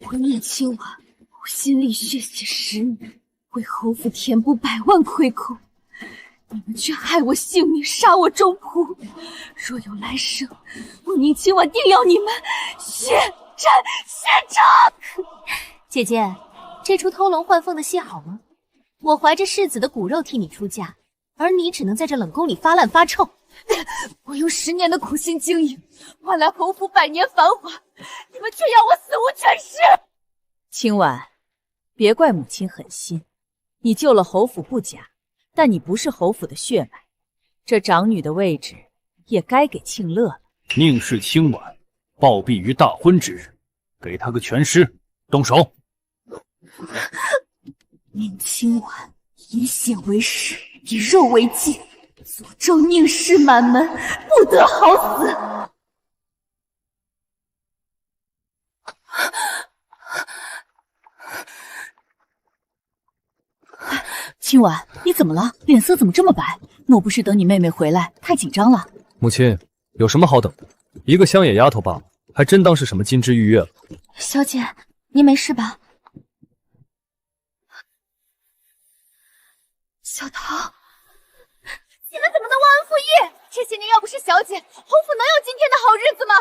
我宁亲王，我心力血血10年，为侯府填补100万亏空，你们却害我性命，杀我忠仆。若有来生，我宁亲王定要你们血战现场。姐姐，这出偷龙换凤的戏好吗？我怀着世子的骨肉替你出嫁，而你只能在这冷宫里发烂发臭。我用10年的苦心经营，换来侯府100年繁华，你们却要我死无全尸。清婉，别怪母亲狠心，你救了侯府不假，但你不是侯府的血脉，这长女的位置也该给庆乐了。宁氏清婉，暴毙于大婚之日，给他个全尸，动手！宁亲婉以血为食，以肉为祭，诅咒宁氏满门不得好死。清婉，你怎么了？脸色怎么这么白？莫不是等你妹妹回来太紧张了？母亲，有什么好等的？一个乡野丫头罢了，还真当是什么金枝玉叶了。小姐，您没事吧？小桃，你们怎么能忘恩负义？这些年要不是小姐，侯府能有今天的好日子吗？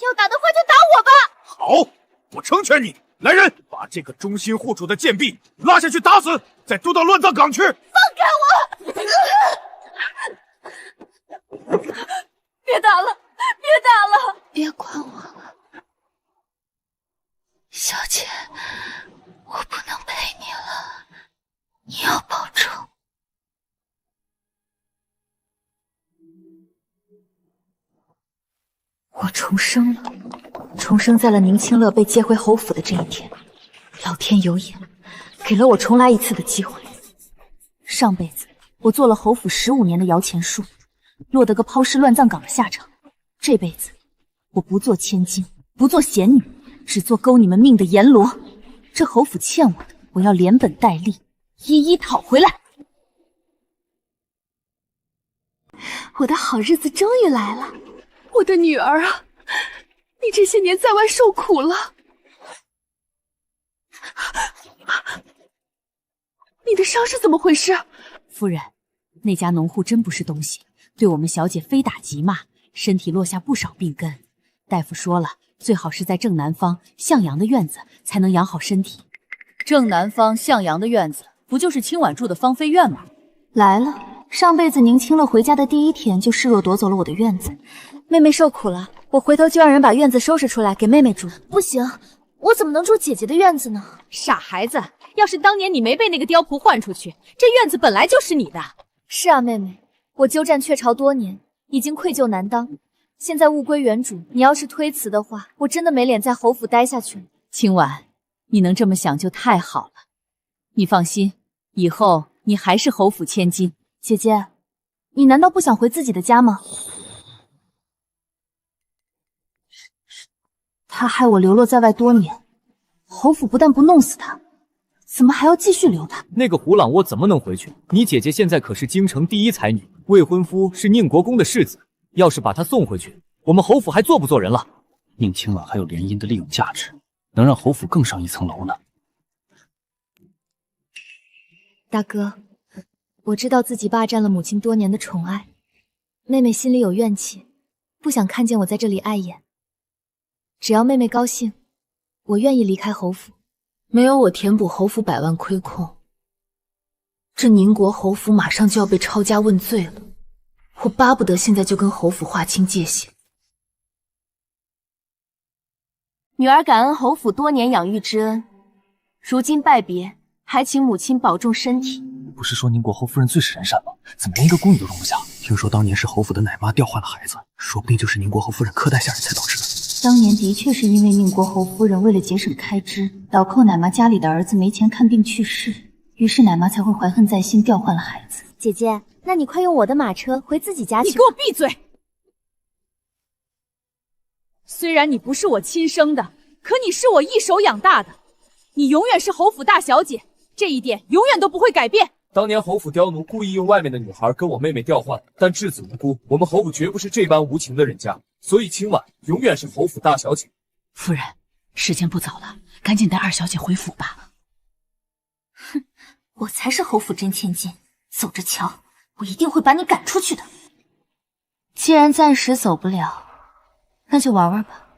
要打的话就打我吧！好，我成全你。来人，把这个忠心护主的贱婢拉下去打死，再丢到乱葬岗去！放开我！别打了，别打了！别管我了，小姐，我不能陪你了，你要保重。我重生了，重生在了宁清乐被接回侯府的这一天。老天有眼，给了我重来一次的机会。上辈子我做了侯府15年的摇钱树，落得个抛尸乱葬岗的下场。这辈子我不做千金，不做贤女，只做勾你们命的阎罗。这侯府欠我的，我要连本带利一一讨回来。我的好日子终于来了。我的女儿啊，你这些年在外受苦了。你的伤是怎么回事？夫人，那家农户真不是东西，对我们小姐非打即骂，身体落下不少病根。大夫说了，最好是在正南方向阳的院子才能养好身体。正南方向阳的院子，不就是清婉住的芳菲院吗？来了。上辈子宁清乐回家的第一天就示弱夺走了我的院子，妹妹受苦了，我回头就让人把院子收拾出来给妹妹住。不行，我怎么能住姐姐的院子呢？傻孩子，要是当年你没被那个刁仆换出去，这院子本来就是你的。是啊，妹妹，我鸠占鹊巢多年，已经愧疚难当，现在物归原主，你要是推辞的话，我真的没脸在侯府待下去了。清婉，你能这么想就太好了。你放心，以后你还是侯府千金。姐姐，你难道不想回自己的家吗？他害我流落在外多年，侯府不但不弄死他，怎么还要继续留他？那个胡朗窝怎么能回去？你姐姐现在可是京城第一才女，未婚夫是宁国公的世子，要是把她送回去，我们侯府还做不做人了？宁清婉还有联姻的利用价值，能让侯府更上一层楼呢。大哥，我知道自己霸占了母亲多年的宠爱，妹妹心里有怨气，不想看见我在这里碍眼。只要妹妹高兴，我愿意离开侯府。没有我填补侯府100万亏空，这宁国侯府马上就要被抄家问罪了。我巴不得现在就跟侯府划清界限。女儿感恩侯府多年养育之恩，如今拜别，还请母亲保重身体。不是说宁国侯夫人最是人善吗？怎么连一个宫女都容不下？听说当年是侯府的奶妈调换了孩子，说不定就是宁国侯夫人苛待下人才导致的。当年的确是因为宁国侯夫人为了节省开支，倒扣奶妈家里的儿子没钱看病去世，于是奶妈才会怀恨在心，调换了孩子。姐姐，那你快用我的马车回自己家去。你给我闭嘴！虽然你不是我亲生的，可你是我一手养大的，你永远是侯府大小姐，这一点永远都不会改变。当年侯府刁奴故意用外面的女孩跟我妹妹调换，但质子无辜，我们侯府绝不是这般无情的人家，所以清婉永远是侯府大小姐。夫人，时间不早了，赶紧带二小姐回府吧。哼，我才是侯府真千金，走着瞧，我一定会把你赶出去的。既然暂时走不了，那就玩玩吧。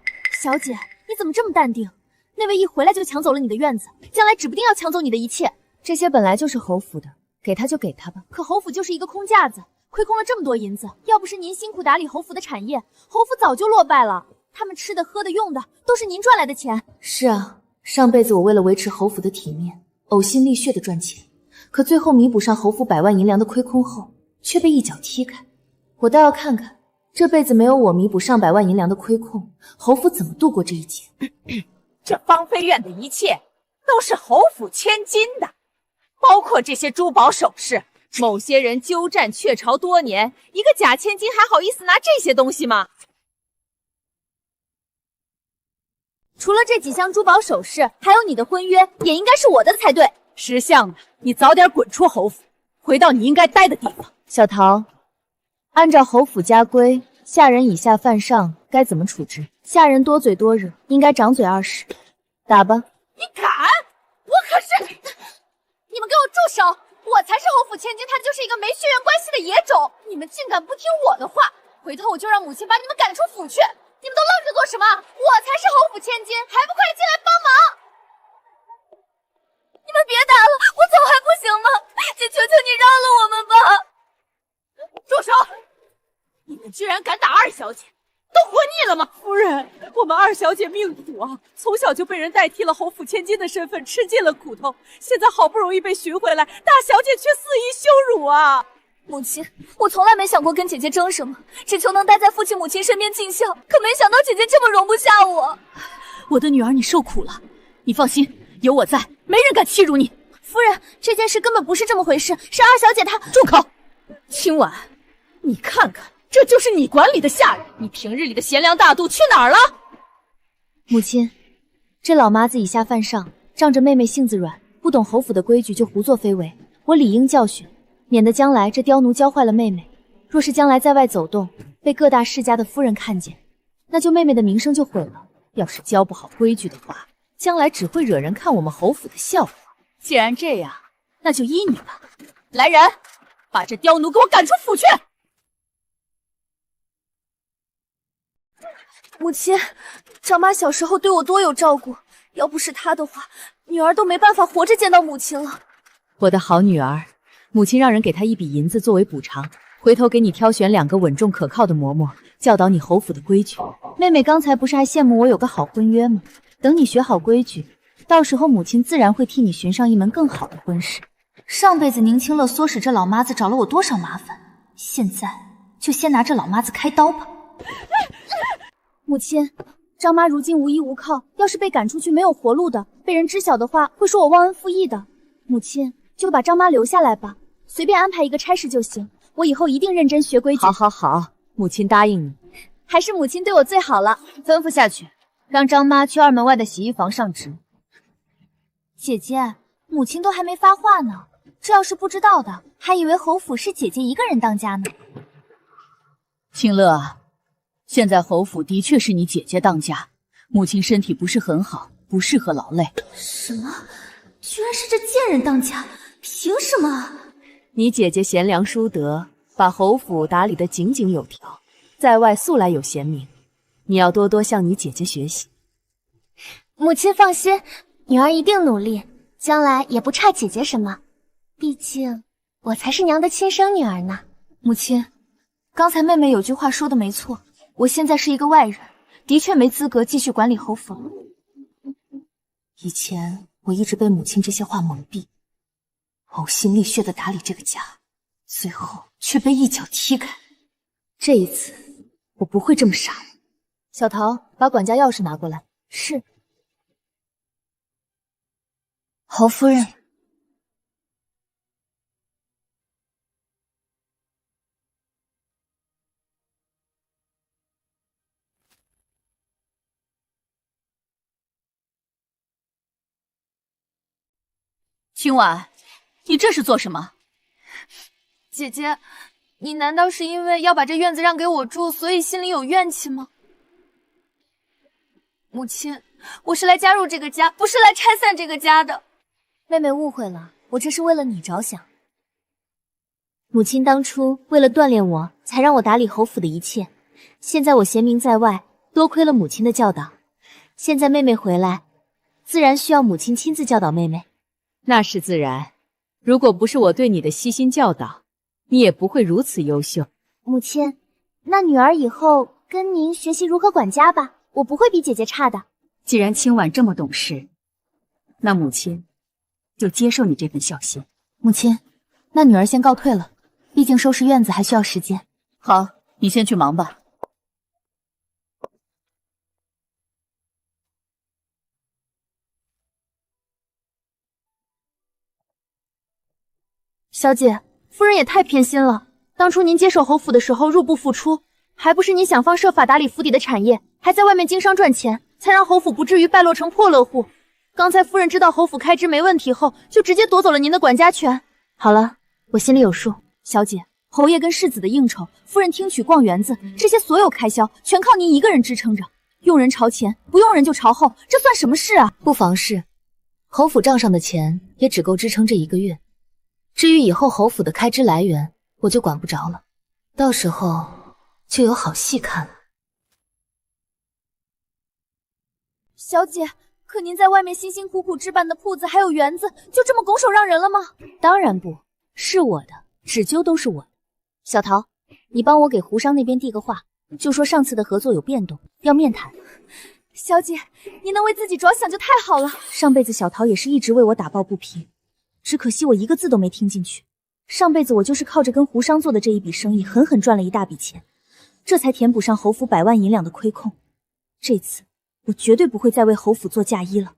小姐，你怎么这么淡定？那位一回来就抢走了你的院子，将来指不定要抢走你的一切。这些本来就是侯府的，给他就给他吧。可侯府就是一个空架子，亏空了这么多银子，要不是您辛苦打理侯府的产业，侯府早就落败了。他们吃的、喝的、用的，都是您赚来的钱。是啊，上辈子我为了维持侯府的体面，呕心沥血的赚钱，可最后弥补上侯府100万银两的亏空后，却被一脚踢开。我倒要看看，这辈子没有我弥补上百万银两的亏空，侯府怎么度过这一劫？这芳菲院的一切都是侯府千金的，包括这些珠宝首饰。某些人鸠占鹊巢多年，一个假千金还好意思拿这些东西吗？除了这几箱珠宝首饰，还有你的婚约，也应该是我的才对。识相的，你早点滚出侯府，回到你应该待的地方。小桃，按照侯府家规，下人以下犯上该怎么处置？下人多嘴多惹，应该掌嘴20。打吧。你敢？我可是……你们给我住手！我才是侯府千金，她就是一个没血缘关系的野种。你们竟敢不听我的话，回头我就让母亲把你们赶出府去！你们都愣着做什么？我才是侯府千金，还不快进来帮忙！你们别打了，我走还不行吗？姐，求求你饶了我们吧！住手！你们居然敢打二小姐，都活腻了吗？夫人，我们二小姐命苦啊，从小就被人代替了侯府千金的身份，吃尽了苦头，现在好不容易被寻回来，大小姐却肆意羞辱啊！母亲，我从来没想过跟姐姐争什么，只求能待在父亲母亲身边尽孝。可没想到姐姐这么容不下我。我的女儿，你受苦了。你放心，有我在，没人敢欺辱你。夫人，这件事根本不是这么回事，是二小姐她……住口！清婉，你看看，这就是你管理的下人，你平日里的贤良大度去哪儿了？母亲，这老妈子以下犯上，仗着妹妹性子软，不懂侯府的规矩就胡作非为，我理应教训。免得将来这刁奴教坏了妹妹，若是将来在外走动，被各大世家的夫人看见，那就妹妹的名声就毁了。要是教不好规矩的话，将来只会惹人看我们侯府的笑话。既然这样，那就依你吧。来人，把这刁奴给我赶出府去！母亲，长妈小时候对我多有照顾，要不是她的话，女儿都没办法活着见到母亲了。我的好女儿。母亲让人给她一笔银子作为补偿，回头给你挑选2个稳重可靠的嬷嬷，教导你侯府的规矩。妹妹刚才不是还羡慕我有个好婚约吗？等你学好规矩，到时候母亲自然会替你寻上一门更好的婚事。上辈子宁清乐唆使这老妈子找了我多少麻烦，现在就先拿这老妈子开刀吧。母亲，张妈如今无依无靠，要是被赶出去没有活路的，被人知晓的话，会说我忘恩负义的。母亲，就把张妈留下来吧，随便安排一个差事就行。我以后一定认真学规矩。好好好，母亲答应你。还是母亲对我最好了。吩咐下去，让张妈去2门外的洗衣房上职。姐姐，母亲都还没发话呢，这要是不知道的，还以为侯府是姐姐一个人当家呢。清乐，现在侯府的确是你姐姐当家，母亲身体不是很好，不适合劳累。什么？居然是这贱人当家，凭什么？你姐姐贤良淑德，把侯府打理得井井有条，在外素来有贤名，你要多多向你姐姐学习。母亲放心，女儿一定努力，将来也不差姐姐什么。毕竟我才是娘的亲生女儿呢。母亲，刚才妹妹有句话说的没错，我现在是一个外人，的确没资格继续管理侯府了。以前我一直被母亲这些话蒙蔽，呕心沥血的打理这个家，最后却被一脚踢开。这一次我不会这么傻。小桃，把管家钥匙拿过来。是。侯夫人，清婉，你这是做什么？姐姐，你难道是因为要把这院子让给我住，所以心里有怨气吗？母亲，我是来加入这个家，不是来拆散这个家的。妹妹误会了，我这是为了你着想。母亲当初为了锻炼我，才让我打理侯府的一切。现在我贤名在外，多亏了母亲的教导。现在妹妹回来，自然需要母亲亲自教导妹妹。那是自然，如果不是我对你的悉心教导，你也不会如此优秀。母亲，那女儿以后跟您学习如何管家吧，我不会比姐姐差的。既然清婉这么懂事，那母亲就接受你这份孝心。母亲，那女儿先告退了，毕竟收拾院子还需要时间。好，你先去忙吧。小姐，夫人也太偏心了。当初您接手侯府的时候入不敷出，还不是你想方设法打理府邸的产业，还在外面经商赚钱，才让侯府不至于败落成破落户。刚才夫人知道侯府开支没问题后，就直接夺走了您的管家权。好了，我心里有数。小姐，侯爷跟世子的应酬，夫人听取逛园子，这些所有开销全靠您一个人支撑着。用人朝前，不用人就朝后，这算什么事啊？不妨事，侯府账上的钱也只够支撑这1个月。至于以后侯府的开支来源，我就管不着了，到时候就有好戏看了。小姐，可您在外面辛辛苦苦置办的铺子还有园子，就这么拱手让人了吗？当然不是我的，只究都是我的。小桃，你帮我给胡商那边递个话，就说上次的合作有变动，要面谈。小姐，你能为自己着想就太好了。上辈子小桃也是一直为我打抱不平，只可惜我一个字都没听进去。上辈子我就是靠着跟胡商做的这一笔生意，狠狠赚了一大笔钱，这才填补上侯府100万银两的亏空。这次我绝对不会再为侯府做嫁衣了。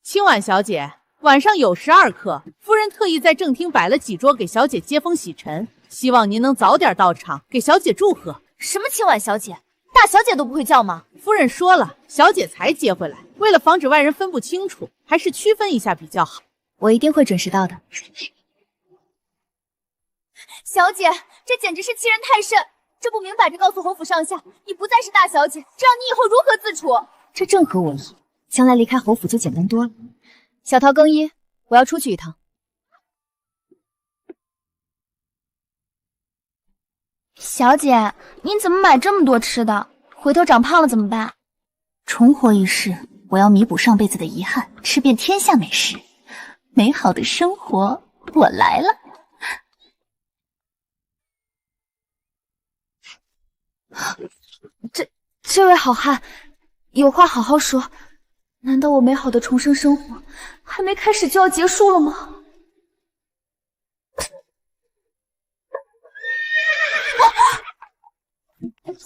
清婉小姐，晚上有12刻，夫人特意在正厅摆了几桌给小姐接风洗尘，希望您能早点到场，给小姐祝贺。什么清婉小姐，大小姐都不会叫吗？夫人说了，小姐才接回来，为了防止外人分不清楚，还是区分一下比较好。我一定会准时到的。小姐，这简直是欺人太甚！这不明摆着告诉侯府上下，你不再是大小姐，这样你以后如何自处？这正合我意，将来离开侯府就简单多了。小桃更衣，我要出去一趟。小姐，您怎么买这么多吃的？回头长胖了怎么办？重活一世，我要弥补上辈子的遗憾，吃遍天下美食，美好的生活我来了。这位好汉，有话好好说。难道我美好的重生生活还没开始就要结束了吗？马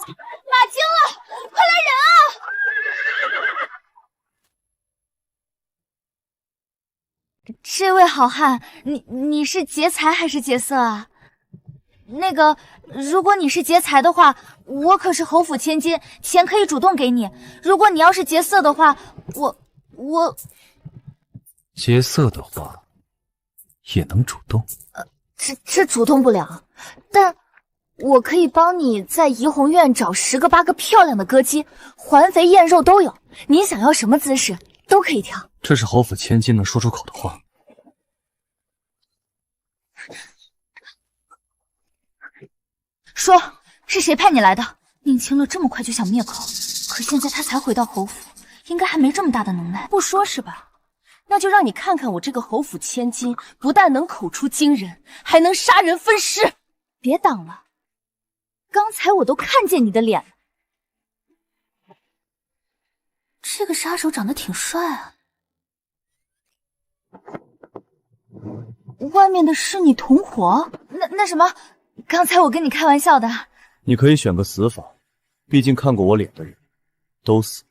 惊了，快来人啊！这位好汉，你是劫财还是劫色啊？那个，如果你是劫财的话，我可是侯府千金，钱可以主动给你。如果你要是劫色的话，我劫色的话，也能主动？这主动不了，但我可以帮你在怡红院找10个8个漂亮的歌姬，环肥燕肉都有。您想要什么姿势都可以挑。这是侯府千金能说出口的话。说，是谁派你来的？宁清乐这么快就想灭口，可现在他才回到侯府，应该还没这么大的能耐。不说是吧？那就让你看看我这个侯府千金，不但能口出惊人，还能杀人分尸。别挡了，刚才我都看见你的脸了。这个杀手长得挺帅啊。外面的是你同伙？那什么，刚才我跟你开玩笑的。你可以选个死法，毕竟看过我脸的人都死。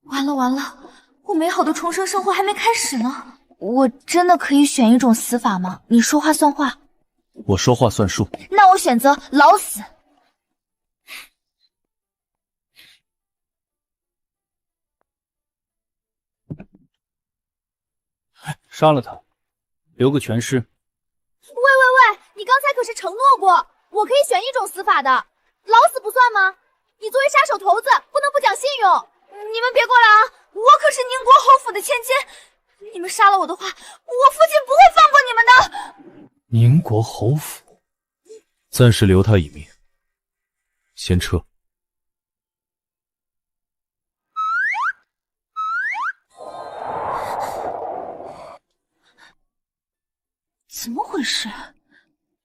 完了完了，我美好的重生生活还没开始呢。我真的可以选一种死法吗？你说话算话。我说话算数。那我选择老死。杀了他，留个全尸。喂，你刚才可是承诺过，我可以选一种死法的，老死不算吗？你作为杀手头子，不能不讲信用。你们别过来啊！我可是宁国侯府的千金，你们杀了我的话，我父亲不会放过你们的。宁国侯府，暂时留他一命，先撤。怎么回事？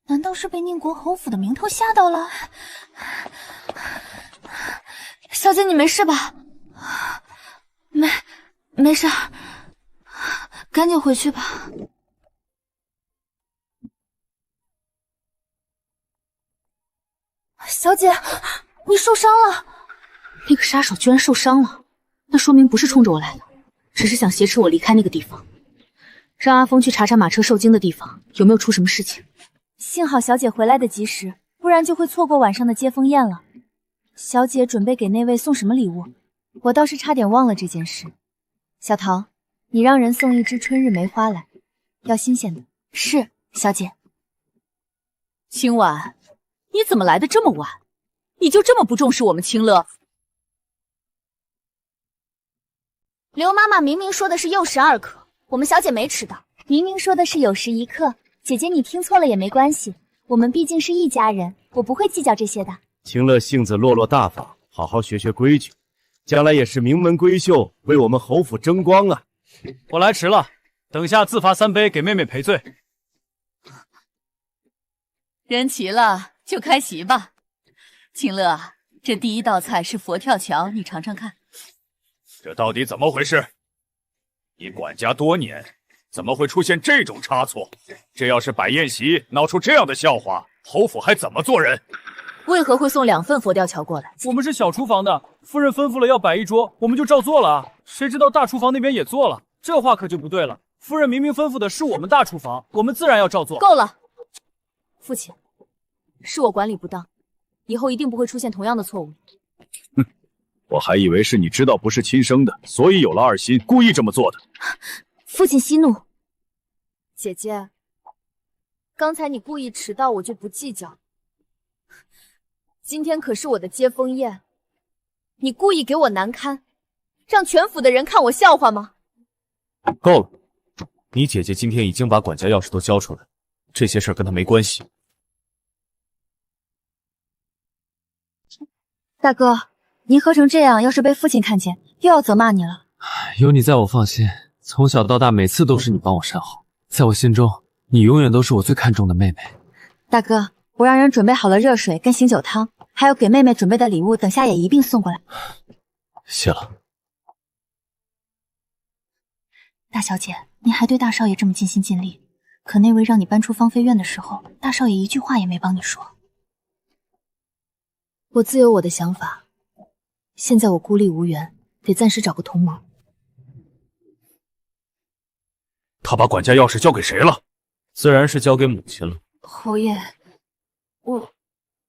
难道是被宁国侯府的名头吓到了？小姐，你没事吧？没事，赶紧回去吧。小姐，你受伤了。那个杀手居然受伤了，那说明不是冲着我来的，只是想挟持我离开那个地方。让阿峰去查查马车受惊的地方有没有出什么事情。幸好小姐回来的及时，不然就会错过晚上的接风宴了。小姐准备给那位送什么礼物？我倒是差点忘了这件事。小桃，你让人送一支春日梅花来，要新鲜的。是，小姐。清婉，你怎么来的这么晚？你就这么不重视我们清乐？刘妈妈明明说的是幼时2刻，我们小姐没迟到。明明说的是有时1刻，姐姐你听错了也没关系，我们毕竟是一家人，我不会计较这些的。清乐性子落落大方，好好学学规矩，将来也是名门闺秀，为我们侯府争光啊！我来迟了，等下自罚3杯给妹妹赔罪。人齐了就开席吧。清乐，这第一道菜是佛跳墙，你尝尝看。这到底怎么回事？你管家多年，怎么会出现这种差错？这要是摆宴席闹出这样的笑话，侯府还怎么做人？为何会送2份佛跳墙过来？我们是小厨房的，夫人吩咐了要摆一桌，我们就照做了啊。谁知道大厨房那边也做了，这话可就不对了。夫人明明吩咐的是我们大厨房，我们自然要照做。够了，父亲，是我管理不当，以后一定不会出现同样的错误。哼，我还以为是你知道不是亲生的，所以有了2心，故意这么做的。父亲息怒。姐姐，刚才你故意迟到，我就不计较。今天可是我的接风宴，你故意给我难堪，让全府的人看我笑话吗？够了，你姐姐今天已经把管家钥匙都交出来，这些事儿跟她没关系。大哥，您喝成这样，要是被父亲看见，又要责骂你了。有你在我放心，从小到大每次都是你帮我善后，在我心中，你永远都是我最看重的妹妹。大哥，我让人准备好了热水跟醒酒汤，还有给妹妹准备的礼物，等下也一并送过来。谢了。大小姐，你还对大少爷这么尽心尽力，可那位让你搬出芳菲院的时候，大少爷一句话也没帮你说。我自有我的想法，现在我孤立无援，得暂时找个同谋。他把管家钥匙交给谁了？自然是交给母亲了。侯爷，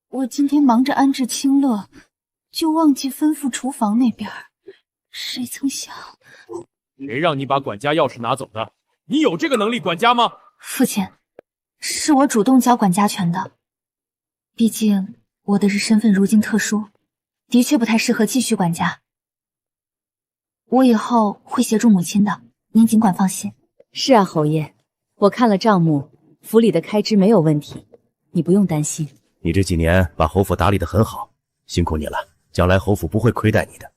我今天忙着安置清乐，就忘记吩咐厨房那边。谁曾想，谁让你把管家钥匙拿走的？你有这个能力管家吗？父亲，是我主动交管家权的。毕竟我的身份如今特殊，的确不太适合继续管家。我以后会协助母亲的，您尽管放心。是啊，侯爷，我看了账目，府里的开支没有问题，你不用担心。你这几年把侯府打理得很好，辛苦你了，将来侯府不会亏待你的。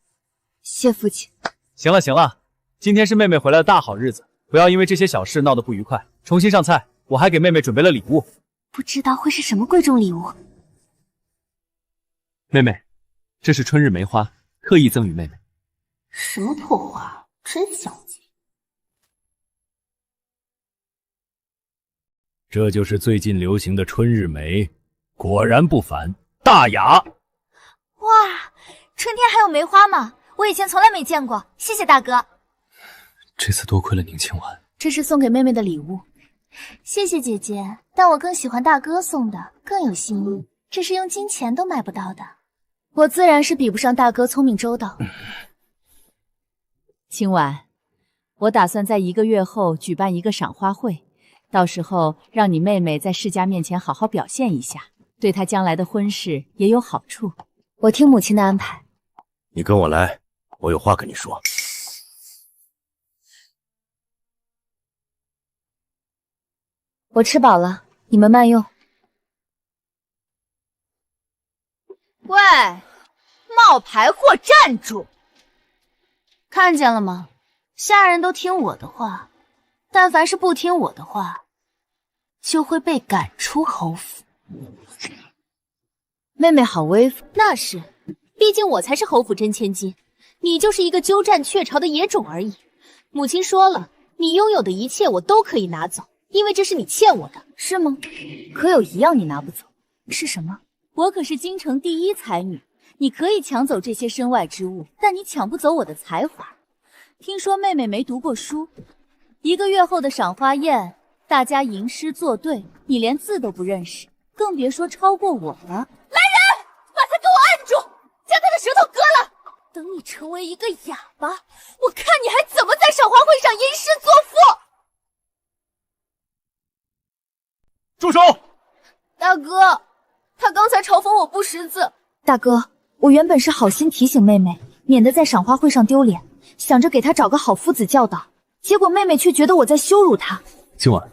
谢父亲。行了行了，今天是妹妹回来的大好日子，不要因为这些小事闹得不愉快。重新上菜，我还给妹妹准备了礼物，不知道会是什么贵重礼物。妹妹，这是春日梅花，特意赠与妹妹。什么破话，真小气。这就是最近流行的春日梅，果然不凡，大雅。哇，春天还有梅花吗？我以前从来没见过，谢谢大哥。这次多亏了宁清婉。这是送给妹妹的礼物。谢谢姐姐，但我更喜欢大哥送的，更有新意，这是用金钱都买不到的。我自然是比不上大哥聪明周到。清婉，我打算在1个月后举办一个赏花会，到时候让你妹妹在世家面前好好表现一下，对她将来的婚事也有好处。我听母亲的安排。你跟我来，我有话跟你说。我吃饱了，你们慢用。喂，冒牌货站住！看见了吗？下人都听我的话，但凡是不听我的话，就会被赶出侯府。妹妹好威风。那是，毕竟我才是侯府真千金，你就是一个鸠占鹊巢的野种而已。母亲说了，你拥有的一切我都可以拿走，因为这是你欠我的，是吗？可有一样你拿不走，是什么？我可是京城第一才女，你可以抢走这些身外之物，但你抢不走我的才华。听说妹妹没读过书，1个月后的赏花宴，大家吟诗作对，你连字都不认识，更别说超过我了。来人，把他给我按住，将他的舌头割了。等你成为一个哑巴，我看你还怎么在赏花会上吟诗作赋。住手！大哥，他刚才嘲讽我不识字。大哥，我原本是好心提醒妹妹，免得在赏花会上丢脸，想着给她找个好夫子教导，结果妹妹却觉得我在羞辱她。今晚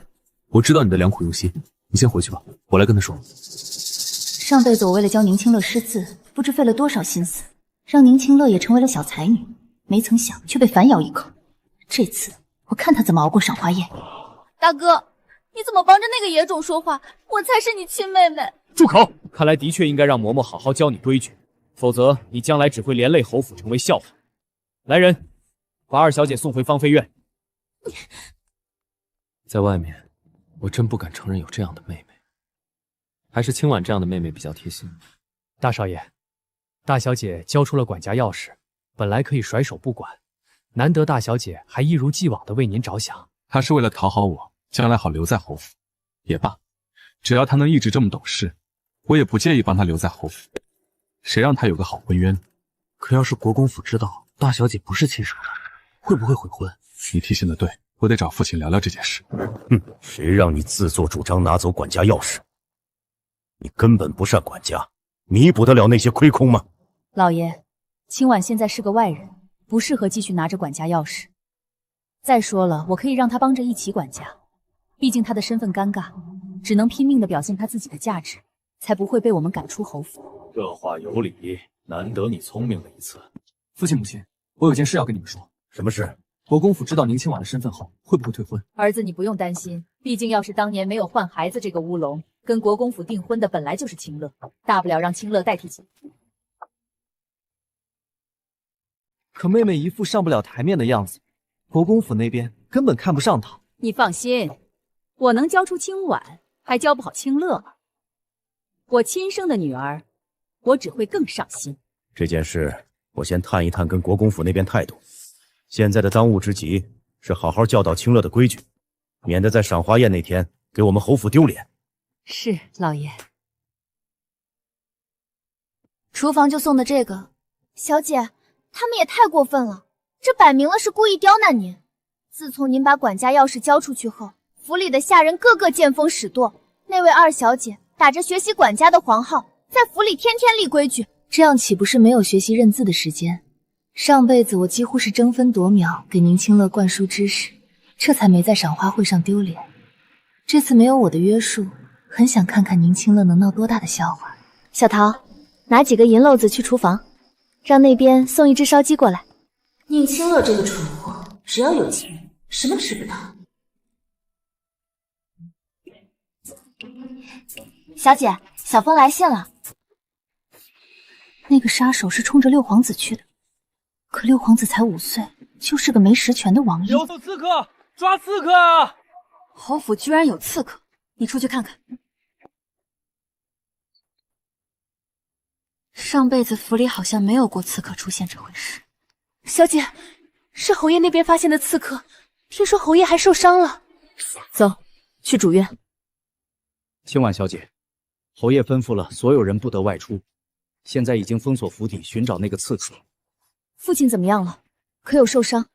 我知道你的良苦用心，你先回去吧，我来跟她说。上辈子我为了教宁清乐识字，不知费了多少心思，让宁清乐也成为了小才女，没曾想却被反咬一口。这次我看她怎么熬过赏花宴。大哥，你怎么帮着那个野种说话？我才是你亲妹妹。住口！看来的确应该让嬷嬷好好教你规矩，否则你将来只会连累侯府，成为笑话。来人，把二小姐送回芳菲院。在外面，我真不敢承认有这样的妹妹，还是清婉这样的妹妹比较贴心。大少爷，大小姐交出了管家钥匙，本来可以甩手不管，难得大小姐还一如既往的为您着想。她是为了讨好我，将来好留在侯府。也罢，只要她能一直这么懂事，我也不介意帮她留在侯府。谁让她有个好婚约呢？可要是国公府知道大小姐不是亲生的，会不会悔婚？你提醒的对，我得找父亲聊聊这件事。谁让你自作主张拿走管家钥匙？你根本不善管家，弥补得了那些亏空吗？老爷，清婉现在是个外人，不适合继续拿着管家钥匙。再说了，我可以让她帮着一起管家，毕竟她的身份尴尬，只能拼命地表现她自己的价值，才不会被我们赶出侯府。这话有理，难得你聪明了一次。父亲母亲，我有件事要跟你们说。什么事？国公府知道宁清婉的身份后，会不会退婚？儿子，你不用担心，毕竟要是当年没有换孩子这个乌龙，跟国公府订婚的本来就是清乐，大不了让清乐代替亲。可妹妹一副上不了台面的样子，国公府那边根本看不上她。你放心，我能教出清婉，还教不好清乐吗？我亲生的女儿，我只会更上心。这件事我先探一探跟国公府那边态度。现在的当务之急是好好教导清乐的规矩，免得在赏花宴那天给我们侯府丢脸。是，老爷。厨房就送的这个，小姐，他们也太过分了，这摆明了是故意刁难您。自从您把管家钥匙交出去后，府里的下人个个见风使舵，那位二小姐打着学习管家的黄号，在府里天天立规矩，这样岂不是没有学习认字的时间？上辈子我几乎是争分夺秒给宁清乐灌输知识，这才没在赏花会上丢脸。这次没有我的约束，很想看看宁清乐能闹多大的笑话。小桃，拿几个银漏子去厨房，让那边送一只烧鸡过来。宁清乐这个蠢货，只要有钱，什么吃不到。小姐，小风来信了。那个杀手是冲着六皇子去的，可六皇子才5岁，就是个没实权的王爷。有刺客，抓刺客啊！侯府居然有刺客，你出去看看。上辈子府里好像没有过刺客出现这回事。小姐，是侯爷那边发现的刺客，听说侯爷还受伤了。走，去主院。清婉小姐，侯爷吩咐了所有人不得外出，现在已经封锁府邸，寻找那个刺客。父亲怎么样了？可有受伤？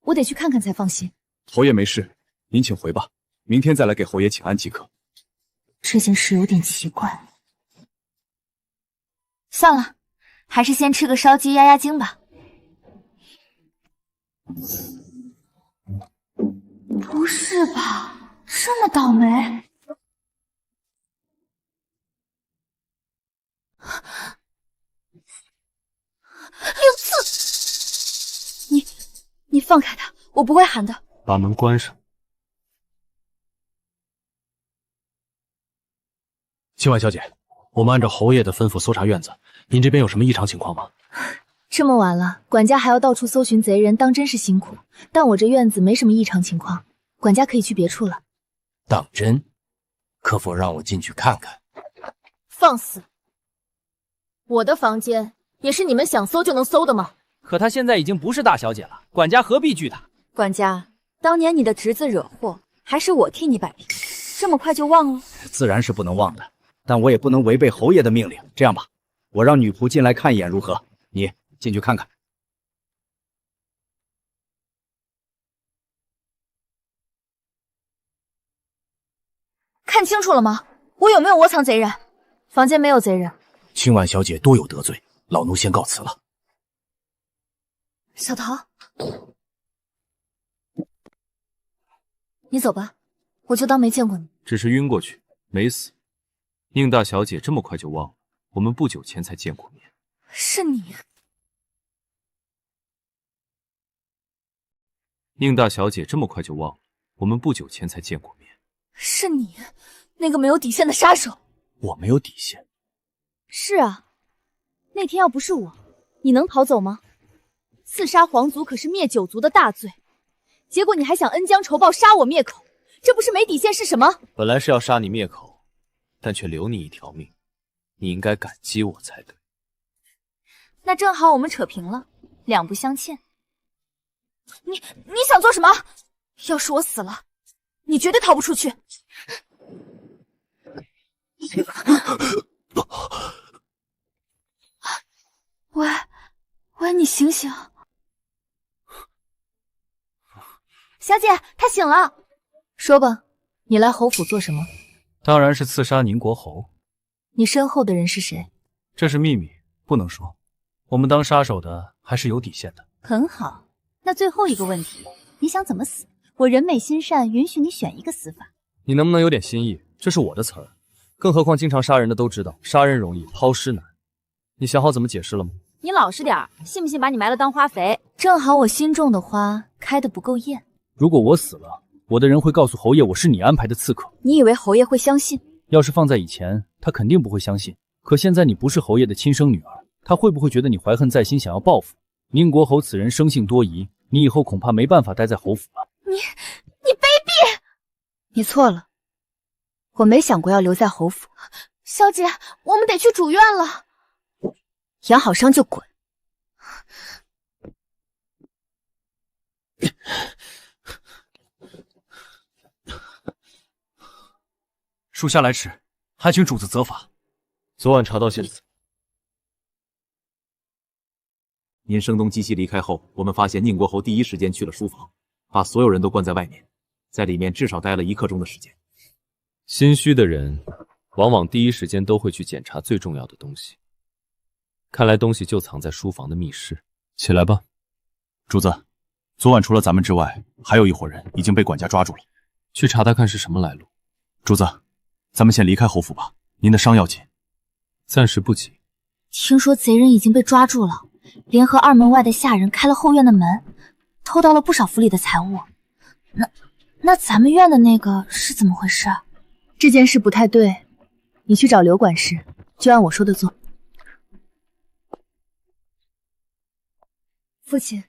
我得去看看才放心。侯爷没事，您请回吧，明天再来给侯爷请安即可。这件事有点奇怪。算了，还是先吃个烧鸡压压惊吧。不是吧？这么倒霉？有刺！你放开他，我不会喊的。把门关上。青婉小姐，我们按照侯爷的吩咐搜查院子，您这边有什么异常情况吗？这么晚了，管家还要到处搜寻贼人，当真是辛苦。但我这院子没什么异常情况，管家可以去别处了。当真？可否让我进去看看？放肆！我的房间也是你们想搜就能搜的吗？可她现在已经不是大小姐了，管家何必拒她？管家，当年你的侄子惹祸，还是我替你摆平，这么快就忘了？自然是不能忘的，但我也不能违背侯爷的命令。这样吧，我让女仆进来看一眼如何？你进去看看。看清楚了吗？我有没有窝藏贼人？房间没有贼人。青婉小姐多有得罪，老奴先告辞了。小桃，你走吧，我就当没见过你。只是晕过去，没死。宁大小姐这么快就忘了，我们不久前才见过面。是你。宁大小姐这么快就忘了，我们不久前才见过面。是你，那个没有底线的杀手。我没有底线。是啊，那天要不是我，你能逃走吗？刺杀皇族可是灭九族的大罪，结果你还想恩将仇报，杀我灭口，这不是没底线是什么？本来是要杀你灭口，但却留你一条命，你应该感激我才对。那正好我们扯平了，两不相欠。你想做什么？要是我死了，你绝对逃不出去。喂，你醒醒！小姐，她醒了。说吧，你来侯府做什么？当然是刺杀宁国侯。你身后的人是谁？这是秘密，不能说。我们当杀手的还是有底线的。很好，那最后一个问题，你想怎么死？我人美心善，允许你选一个死法。你能不能有点新意？这是我的词儿，更何况经常杀人的都知道，杀人容易，抛尸难。你想好怎么解释了吗？你老实点，信不信把你埋了当花肥？正好我心种的花开得不够艳。如果我死了，我的人会告诉侯爷我是你安排的刺客。你以为侯爷会相信？要是放在以前，他肯定不会相信。可现在你不是侯爷的亲生女儿，他会不会觉得你怀恨在心，想要报复？宁国侯此人生性多疑，你以后恐怕没办法待在侯府了。你卑鄙！你错了，我没想过要留在侯府。小姐，我们得去主院了。养好伤就滚！属下来迟，还请主子责罚。昨晚查到线索，您声东击西离开后，我们发现宁国侯第一时间去了书房，把所有人都关在外面，在里面至少待了1刻钟的时间。心虚的人，往往第一时间都会去检查最重要的东西。看来东西就藏在书房的密室。起来吧，主子。昨晚除了咱们之外，还有一伙人已经被管家抓住了。去查他看是什么来路。主子，咱们先离开侯府吧。您的伤要紧。暂时不急。听说贼人已经被抓住了，联合二门外的下人开了后院的门，偷到了不少府里的财物。那咱们院的那个是怎么回事？这件事不太对，你去找刘管事，就按我说的做。父亲，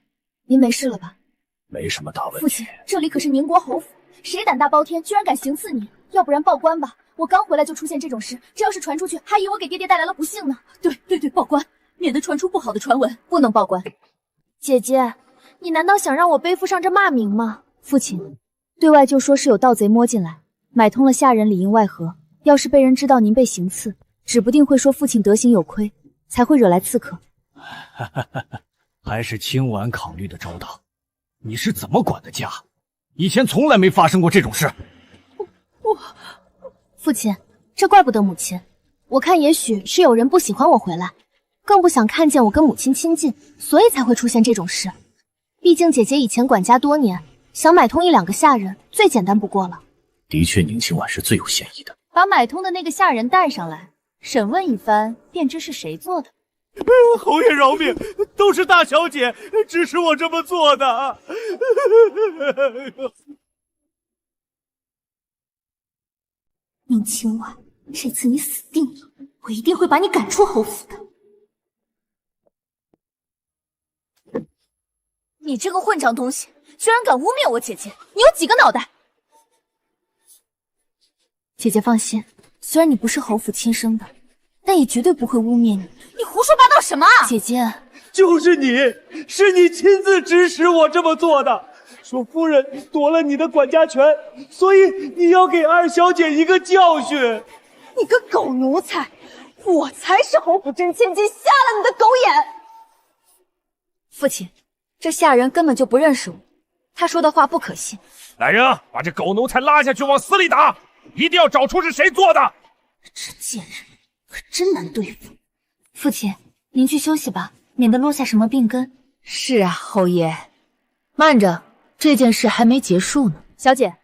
您没事了吧？没什么大问题。父亲，这里可是宁国侯府，谁胆大包天，居然敢行刺你？要不然报官吧，我刚回来就出现这种事，这要是传出去，还以为我给爹爹带来了不幸呢。对，报官，免得传出不好的传闻。不能报官。姐姐，你难道想让我背负上这骂名吗？父亲，对外就说是有盗贼摸进来，买通了下人里应外合，要是被人知道您被行刺，指不定会说父亲德行有亏，才会惹来刺客。还是清婉考虑的周到。你是怎么管的家？以前从来没发生过这种事。父亲，这怪不得母亲，我看也许是有人不喜欢我回来。更不想看见我跟母亲亲近，所以才会出现这种事。毕竟姐姐以前管家多年，想买通1、2个下人，最简单不过了。的确，宁清婉是最有嫌疑的。把买通的那个下人带上来，审问一番，便知是谁做的。侯爷饶命，都是大小姐指使我这么做的。宁清婉，这次你死定了，我一定会把你赶出侯府的。你这个混账东西，居然敢污蔑我姐姐！你有几个脑袋？姐姐放心，虽然你不是侯府亲生的，但也绝对不会污蔑你。你胡说八道什么啊！姐姐，就是你，是你亲自指使我这么做的。说夫人夺了你的管家权，所以你要给二小姐一个教训。你个狗奴才！我才是侯府真千金，瞎了你的狗眼！父亲，这下人根本就不认识我，他说的话不可信。来人啊，把这狗奴才拉下去往死里打！一定要找出是谁做的。这贱人可真难对付。父亲，您去休息吧，免得落下什么病根。是啊，侯爷。慢着，这件事还没结束呢。小姐，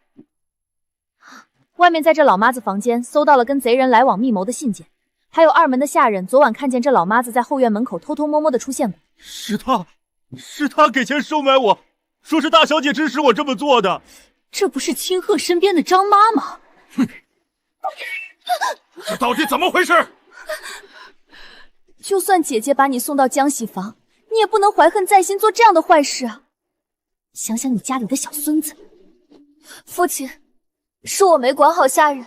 外面在这老妈子房间搜到了跟贼人来往密谋的信件，还有二门的下人昨晚看见这老妈子在后院门口偷偷摸摸的出现过。是他给钱收买我，说是大小姐指使我这么做的。这不是清鹤身边的张妈吗？哼，这到底怎么回事？就算姐姐把你送到江喜房，你也不能怀恨在心做这样的坏事啊！想想你家里的小孙子。父亲，是我没管好下人，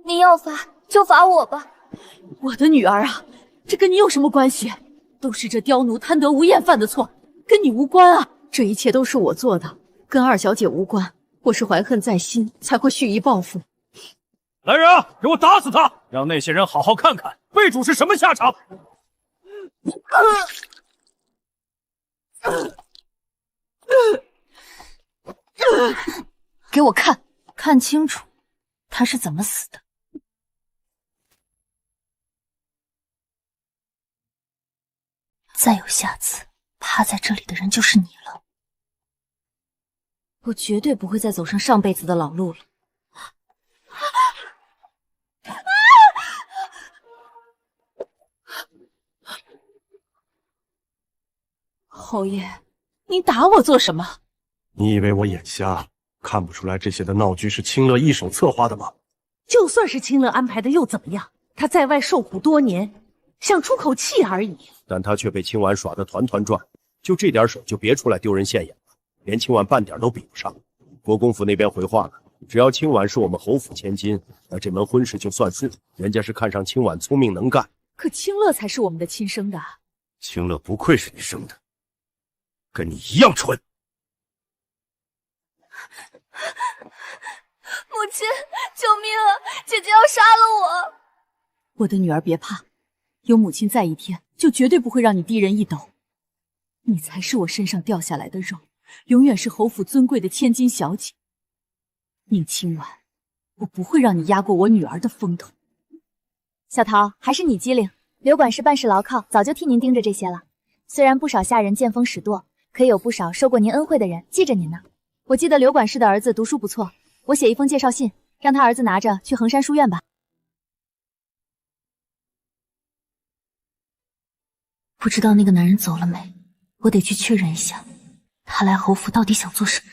您要罚就罚我吧。我的女儿啊，这跟你有什么关系？都是这刁奴贪得无厌犯的错，跟你无关啊！这一切都是我做的，跟二小姐无关。我是怀恨在心，才会蓄意报复。来人啊，给我打死他！让那些人好好看看背主是什么下场。给我看，看清楚他是怎么死的。再有下次，趴在这里的人就是你了。我绝对不会再走上上辈子的老路了。侯爷，你打我做什么？你以为我眼瞎，看不出来这些的闹剧是清乐一手策划的吗？就算是清乐安排的又怎么样？他在外受苦多年，想出口气而已。但他却被清婉耍得团团转，就这点手就别出来丢人现眼了，连清婉半点都比不上。国公府那边回话了，只要清婉是我们侯府千金，那这门婚事就算数。人家是看上清婉聪明能干，可清乐才是我们的亲生的啊。清乐不愧是你生的，跟你一样蠢。母亲，救命啊！姐姐要杀了我！我的女儿别怕，有母亲在一天，就绝对不会让你低人一等。你才是我身上掉下来的肉，永远是侯府尊贵的千金小姐。宁清婉，我不会让你压过我女儿的风头。小桃，还是你机灵，刘管事办事牢靠，早就替您盯着这些了。虽然不少下人见风使舵，可有不少受过您恩惠的人记着您呢。我记得刘管事的儿子读书不错，我写一封介绍信，让他儿子拿着去衡山书院吧。不知道那个男人走了没？我得去确认一下，他来侯府到底想做什么。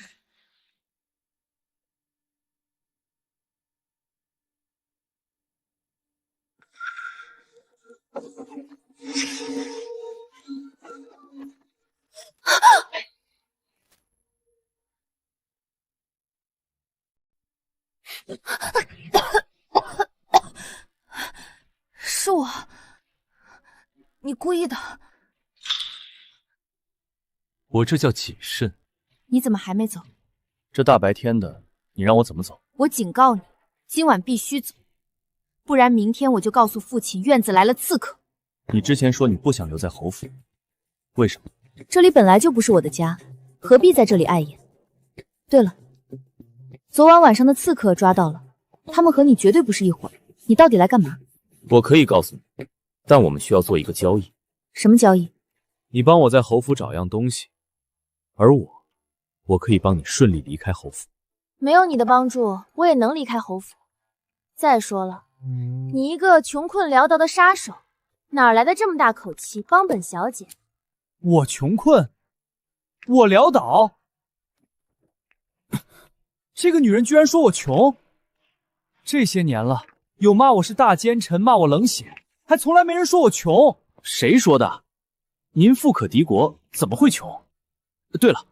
是我，你故意的。我这叫谨慎。你怎么还没走？这大白天的，你让我怎么走？我警告你，今晚必须走，不然明天我就告诉父亲院子来了刺客。你之前说你不想留在侯府，为什么？这里本来就不是我的家，何必在这里碍眼？对了，昨晚晚上的刺客抓到了，他们和你绝对不是一伙儿。你到底来干嘛？我可以告诉你，但我们需要做一个交易。什么交易？你帮我在侯府找样东西，而我可以帮你顺利离开侯府。没有你的帮助，我也能离开侯府。再说了，你一个穷困潦倒的杀手，哪来的这么大口气帮本小姐？我穷困，我潦倒，这个女人居然说我穷。这些年了，有骂我是大奸臣，骂我冷血，还从来没人说我穷。谁说的？您富可敌国，怎么会穷？对了，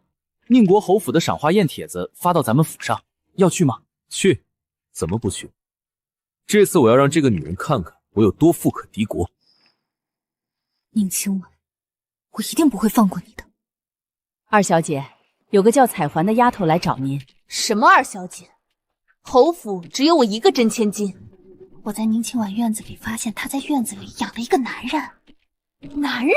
宁国侯府的赏花宴帖子发到咱们府上，要去吗？去，怎么不去？这次我要让这个女人看看我有多富可敌国。宁清婉，我一定不会放过你的。二小姐，有个叫彩环的丫头来找您。什么二小姐？侯府只有我一个真千金。我在宁清婉院子里发现她在院子里养了一个男人。男人？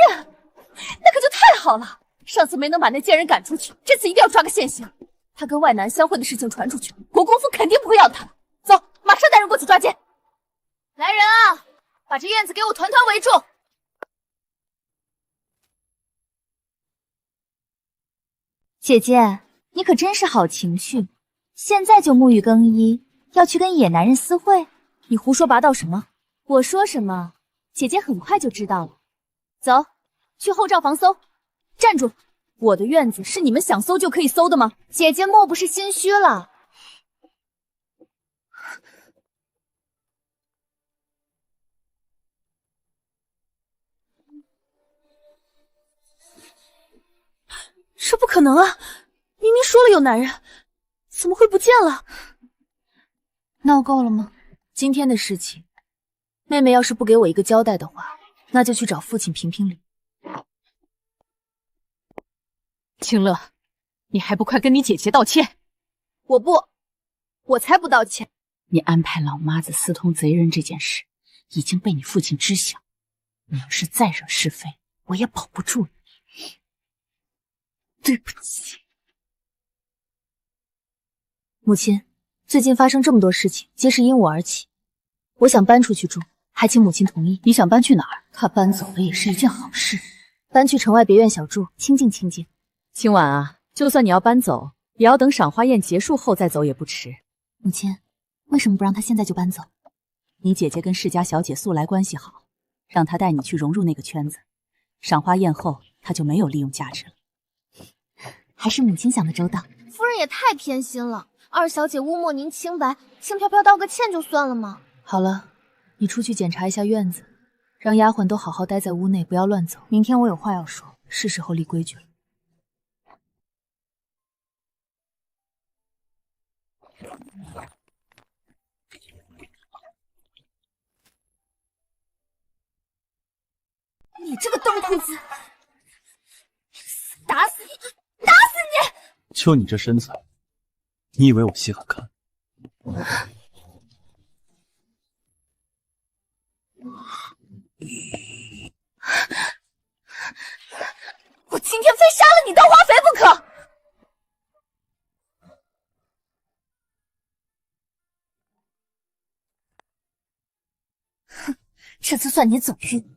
那可就太好了！上次没能把那贱人赶出去，这次一定要抓个现行。他跟外男相会的事情传出去，国公府肯定不会要他了。走，马上带人过去抓奸。来人啊，把这院子给我团团围住！姐姐，你可真是好情绪，现在就沐浴更衣，要去跟野男人私会？你胡说八道什么？我说什么，姐姐很快就知道了。走，去后账房搜。站住！我的院子是你们想搜就可以搜的吗？姐姐莫不是心虚了？这不可能啊！明明说了有男人，怎么会不见了？闹够了吗？今天的事情，妹妹要是不给我一个交代的话，那就去找父亲评评理。清乐，你还不快跟你姐姐道歉？我不，我才不道歉。你安排老妈子私通贼人这件事已经被你父亲知晓，你要是再惹是非，我也保不住你。对不起，母亲，最近发生这么多事情，皆是因我而起。我想搬出去住，还请母亲同意。你想搬去哪儿？她搬走了也是一件好事，搬去城外别院小住，清静清静。清婉啊，就算你要搬走，也要等赏花宴结束后再走也不迟。母亲，为什么不让她现在就搬走？你姐姐跟世家小姐素来关系好，让她带你去融入那个圈子。赏花宴后，她就没有利用价值了。还是母亲想的周到。夫人也太偏心了，二小姐污蔑您清白，轻飘飘道个歉就算了吗？好了，你出去检查一下院子，让丫鬟都好好待在屋内，不要乱走。明天我有话要说，是时候立规矩了。你这个灯裤子，打死你！打死你！就你这身材，你以为我稀罕看？我今天非杀了你当华妃不可！哼，这次算你走运。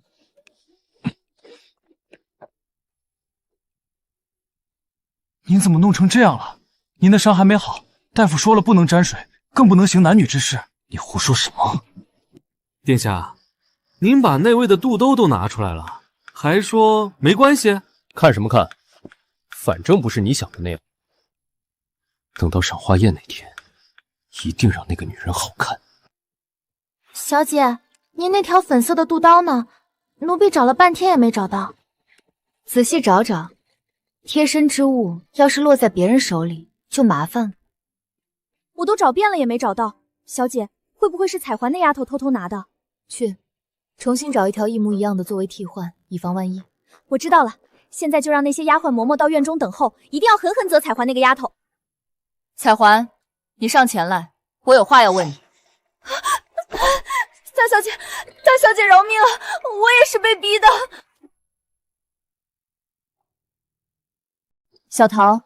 您怎么弄成这样了？您的伤还没好，大夫说了不能沾水，更不能行男女之事。你胡说什么？殿下，您把那位的肚兜都拿出来了，还说没关系？看什么看？反正不是你想的那样。等到赏花宴那天，一定让那个女人好看。小姐，您那条粉色的肚刀呢？奴婢找了半天也没找到。仔细找找。贴身之物要是落在别人手里，就麻烦了。我都找遍了也没找到，小姐，会不会是彩环那丫头偷偷拿的？去，重新找一条一模一样的作为替换，以防万一。我知道了，现在就让那些丫鬟嬷嬷到院中等候，一定要狠狠责彩环那个丫头。彩环，你上前来，我有话要问你。大小姐，大小姐饶命啊！我也是被逼的。小桃，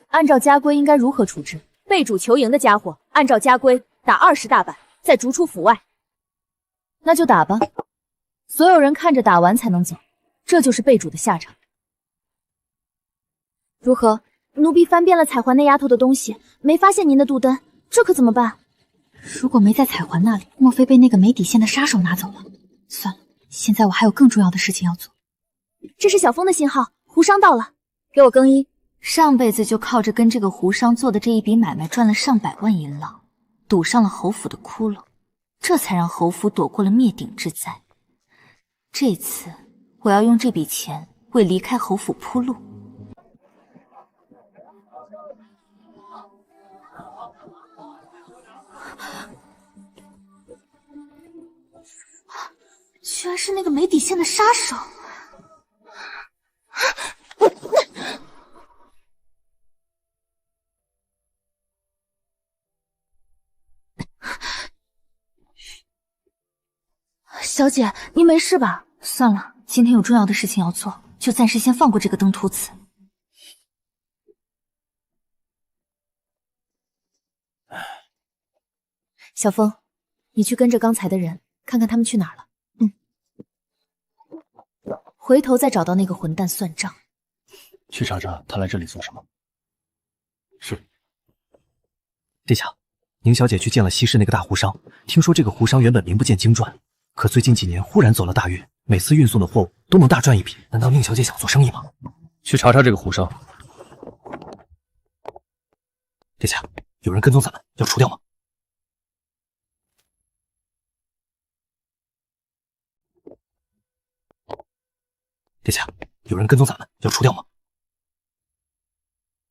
按照家规应该如何处置？被主求赢的家伙，按照家规打20大板，再逐出府外。那就打吧，所有人看着打完才能走。这就是被主的下场。如何？奴婢翻遍了彩环那丫头的东西，没发现您的肚灯，这可怎么办？如果没在彩环那里，莫非被那个没底线的杀手拿走了？算了，现在我还有更重要的事情要做。这是小风的信号，胡商到了，给我更衣。上辈子就靠着跟这个胡商做的这一笔买卖赚了上百万银两，堵上了侯府的窟窿，这才让侯府躲过了灭顶之灾。这次我要用这笔钱为离开侯府铺路。居然是那个没底线的杀手！小姐，您没事吧？算了，今天有重要的事情要做，就暂时先放过这个登徒子。小风，你去跟着刚才的人，看看他们去哪儿了。回头再找到那个混蛋算账。去查查他来这里做什么。是。殿下，宁小姐去见了西市那个大胡商，听说这个胡商原本名不见经传，可最近几年忽然走了大运，每次运送的货物都能大赚一笔。难道宁小姐想做生意吗？去查查这个胡商。殿下，有人跟踪咱们，要除掉吗？殿下，有人跟踪咱们，要除掉吗？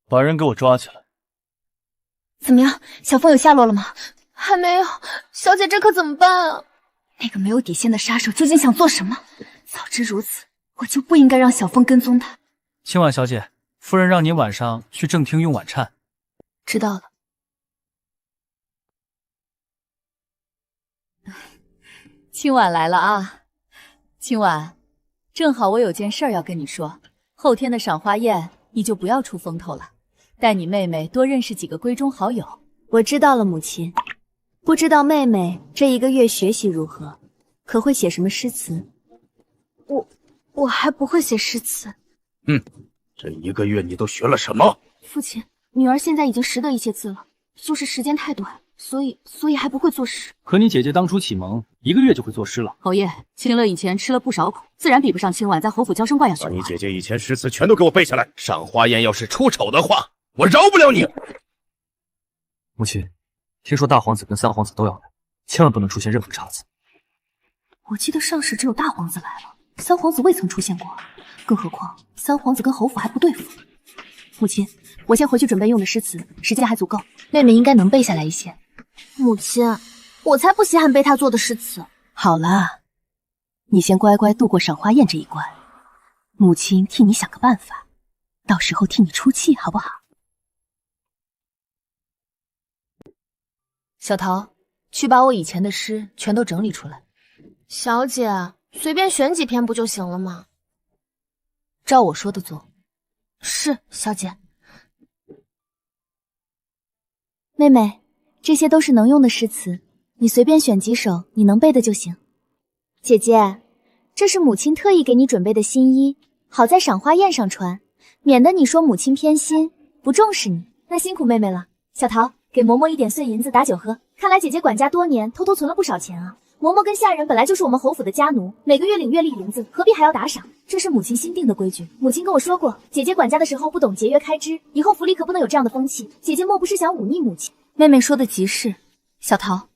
把人给我抓起来！怎么样，小风有下落了吗？还没有，小姐，这可怎么办啊？那个没有底线的杀手究竟想做什么？早知如此，我就不应该让小风跟踪他。青婉小姐，夫人让您晚上去正厅用晚膳。知道了。青婉来了啊，青婉。正好我有件事儿要跟你说，后天的赏花宴你就不要出风头了，带你妹妹多认识几个闺中好友。我知道了，母亲。不知道妹妹这1个月学习如何，可会写什么诗词？我还不会写诗词。这1个月你都学了什么？父亲，女儿现在已经识得一些字了，就是时间太短，所以还不会作诗。可你姐姐当初启蒙1个月就会作诗了。侯爷，青乐以前吃了不少苦，自然比不上青婉在侯府娇生惯养学。把你姐姐以前诗词全都给我背下来。赏花宴要是出丑的话，我饶不了你。母亲，听说大皇子跟三皇子都要来，千万不能出现任何差错。我记得上世只有大皇子来了，三皇子未曾出现过，更何况三皇子跟侯府还不对付。母亲，我先回去准备用的诗词，时间还足够，妹妹应该能背下来一些。母亲，我才不稀罕背他做的诗词。好了，你先乖乖度过赏花宴这一关，母亲替你想个办法，到时候替你出气，好不好？小桃，去把我以前的诗全都整理出来。小姐，随便选几篇不就行了吗？照我说的做。是，小姐。妹妹，这些都是能用的诗词，你随便选几首你能背的就行。姐姐，这是母亲特意给你准备的新衣，好在赏花宴上穿，免得你说母亲偏心，不重视你。那辛苦妹妹了。小桃，给嬷嬷1点碎银子打酒喝。看来姐姐管家多年，偷偷存了不少钱啊。嬷嬷跟下人本来就是我们侯府的家奴，每个月领月例银子，何必还要打赏？这是母亲新定的规矩。母亲跟我说过，姐姐管家的时候不懂节约开支，以后府里可不能有这样的风气。姐姐莫不是想忤逆母亲？妹妹说的极是。小桃，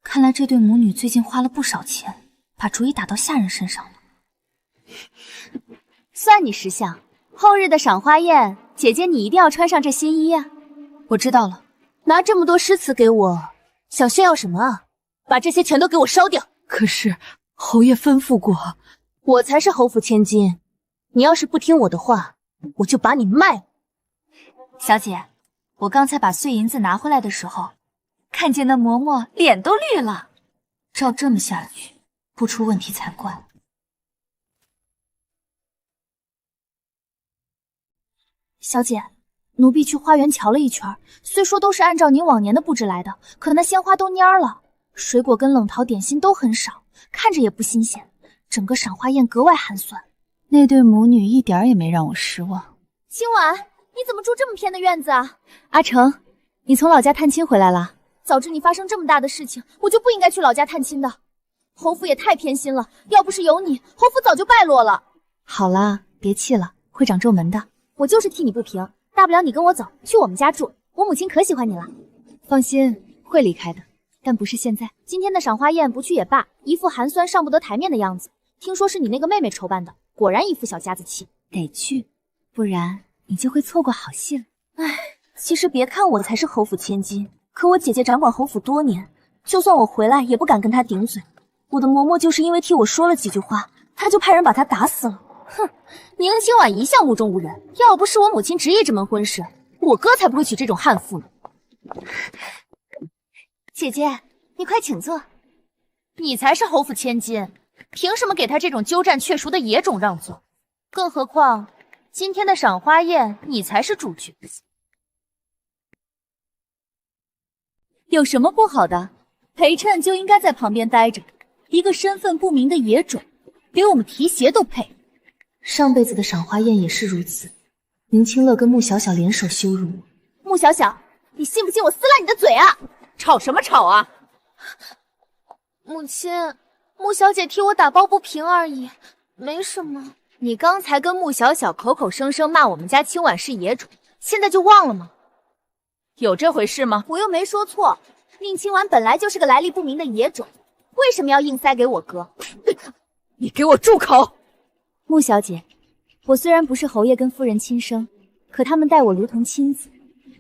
看来这对母女最近花了不少钱，把主意打到下人身上了。算你识相，后日的赏花宴，姐姐你一定要穿上这新衣啊！我知道了。拿这么多诗词给我，想炫耀什么啊？把这些全都给我烧掉！可是侯爷吩咐过，我才是侯府千金，你要是不听我的话，我就把你卖了。小姐，我刚才把碎银子拿回来的时候，看见那嬷嬷脸都绿了。照这么下去，不出问题才怪。小姐，奴婢去花园瞧了一圈，虽说都是按照您往年的布置来的，可那鲜花都蔫了，水果跟冷陶点心都很少，看着也不新鲜，整个赏花宴格外寒酸。那对母女一点也没让我失望。今晚你怎么住这么偏的院子啊？阿成，你从老家探亲回来了？早知你发生这么大的事情，我就不应该去老家探亲的。侯府也太偏心了，要不是有你，侯府早就败落了。好啦，别气了，会长皱纹的。我就是替你不平，大不了你跟我走，去我们家住。我母亲可喜欢你了。放心，会离开的，但不是现在。今天的赏花宴不去也罢，一副寒酸上不得台面的样子。听说是你那个妹妹筹办的，果然一副小家子气。得去，不然你就会错过好戏了。唉，其实别看我才是侯府千金，可我姐姐掌管侯府多年，就算我回来也不敢跟她顶嘴。我的嬷嬷就是因为替我说了几句话，她就派人把她打死了。哼，宁清婉一向目中无人，要不是我母亲执意这门婚事，我哥才不会娶这种悍妇呢。姐姐，你快请坐。你才是侯府千金，凭什么给他这种鸠占鹊熟的野种让座？更何况今天的赏花宴，你才是主角。有什么不好的？陪衬就应该在旁边待着，一个身份不明的野种，连我们提鞋都配。上辈子的赏花宴也是如此，宁清乐跟穆小小联手羞辱我。穆小小，你信不信我撕烂你的嘴啊！吵什么吵啊！母亲，穆小姐替我打抱不平而已，没什么。你刚才跟穆小小口口声声骂我们家清婉是野种，现在就忘了吗？有这回事吗？我又没说错，宁清婉本来就是个来历不明的野种，为什么要硬塞给我哥？你给我住口！穆小姐，我虽然不是侯爷跟夫人亲生，可他们待我如同亲子，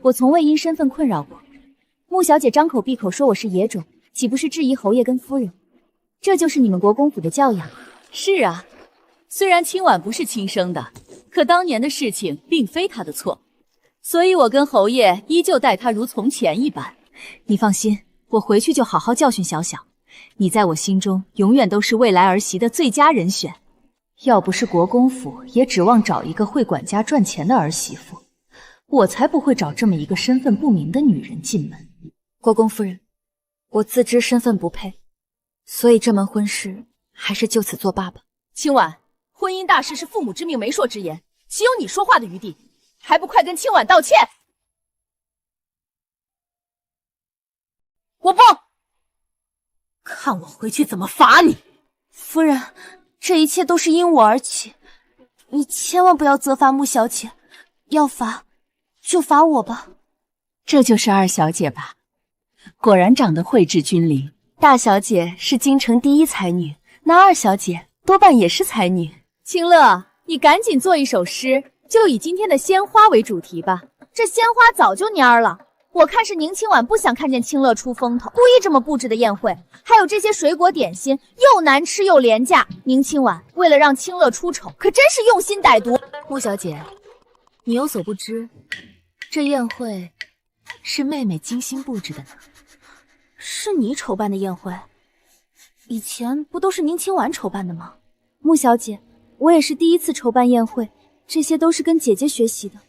我从未因身份困扰过。穆小姐张口闭口说我是野种，岂不是质疑侯爷跟夫人？这就是你们国公府的教养。是啊，虽然清婉不是亲生的，可当年的事情并非她的错，所以我跟侯爷依旧待她如从前一般。你放心，我回去就好好教训小小，你在我心中永远都是未来儿媳的最佳人选。要不是国公府也指望找一个会管家赚钱的儿媳妇，我才不会找这么一个身份不明的女人进门。国公夫人，我自知身份不配，所以这门婚事还是就此作罢吧。清婉，婚姻大事是父母之命媒妁之言，岂有你说话的余地？还不快跟清婉道歉！我不看我回去怎么罚你！夫人，这一切都是因我而起，你千万不要责罚穆小姐，要罚就罚我吧。这就是二小姐吧？果然长得蕙质均匀。大小姐是京城第一才女，那二小姐多半也是才女。清乐，你赶紧做一首诗，就以今天的鲜花为主题吧。这鲜花早就蔫了，我看是宁清婉不想看见清乐出风头，故意这么布置的宴会，还有这些水果点心，又难吃又廉价。宁清婉为了让清乐出丑，可真是用心歹毒。穆小姐，你有所不知，这宴会是妹妹精心布置的呢。是你筹办的宴会？以前不都是宁清婉筹办的吗？穆小姐，我也是第一次筹办宴会，这些都是跟姐姐学习的，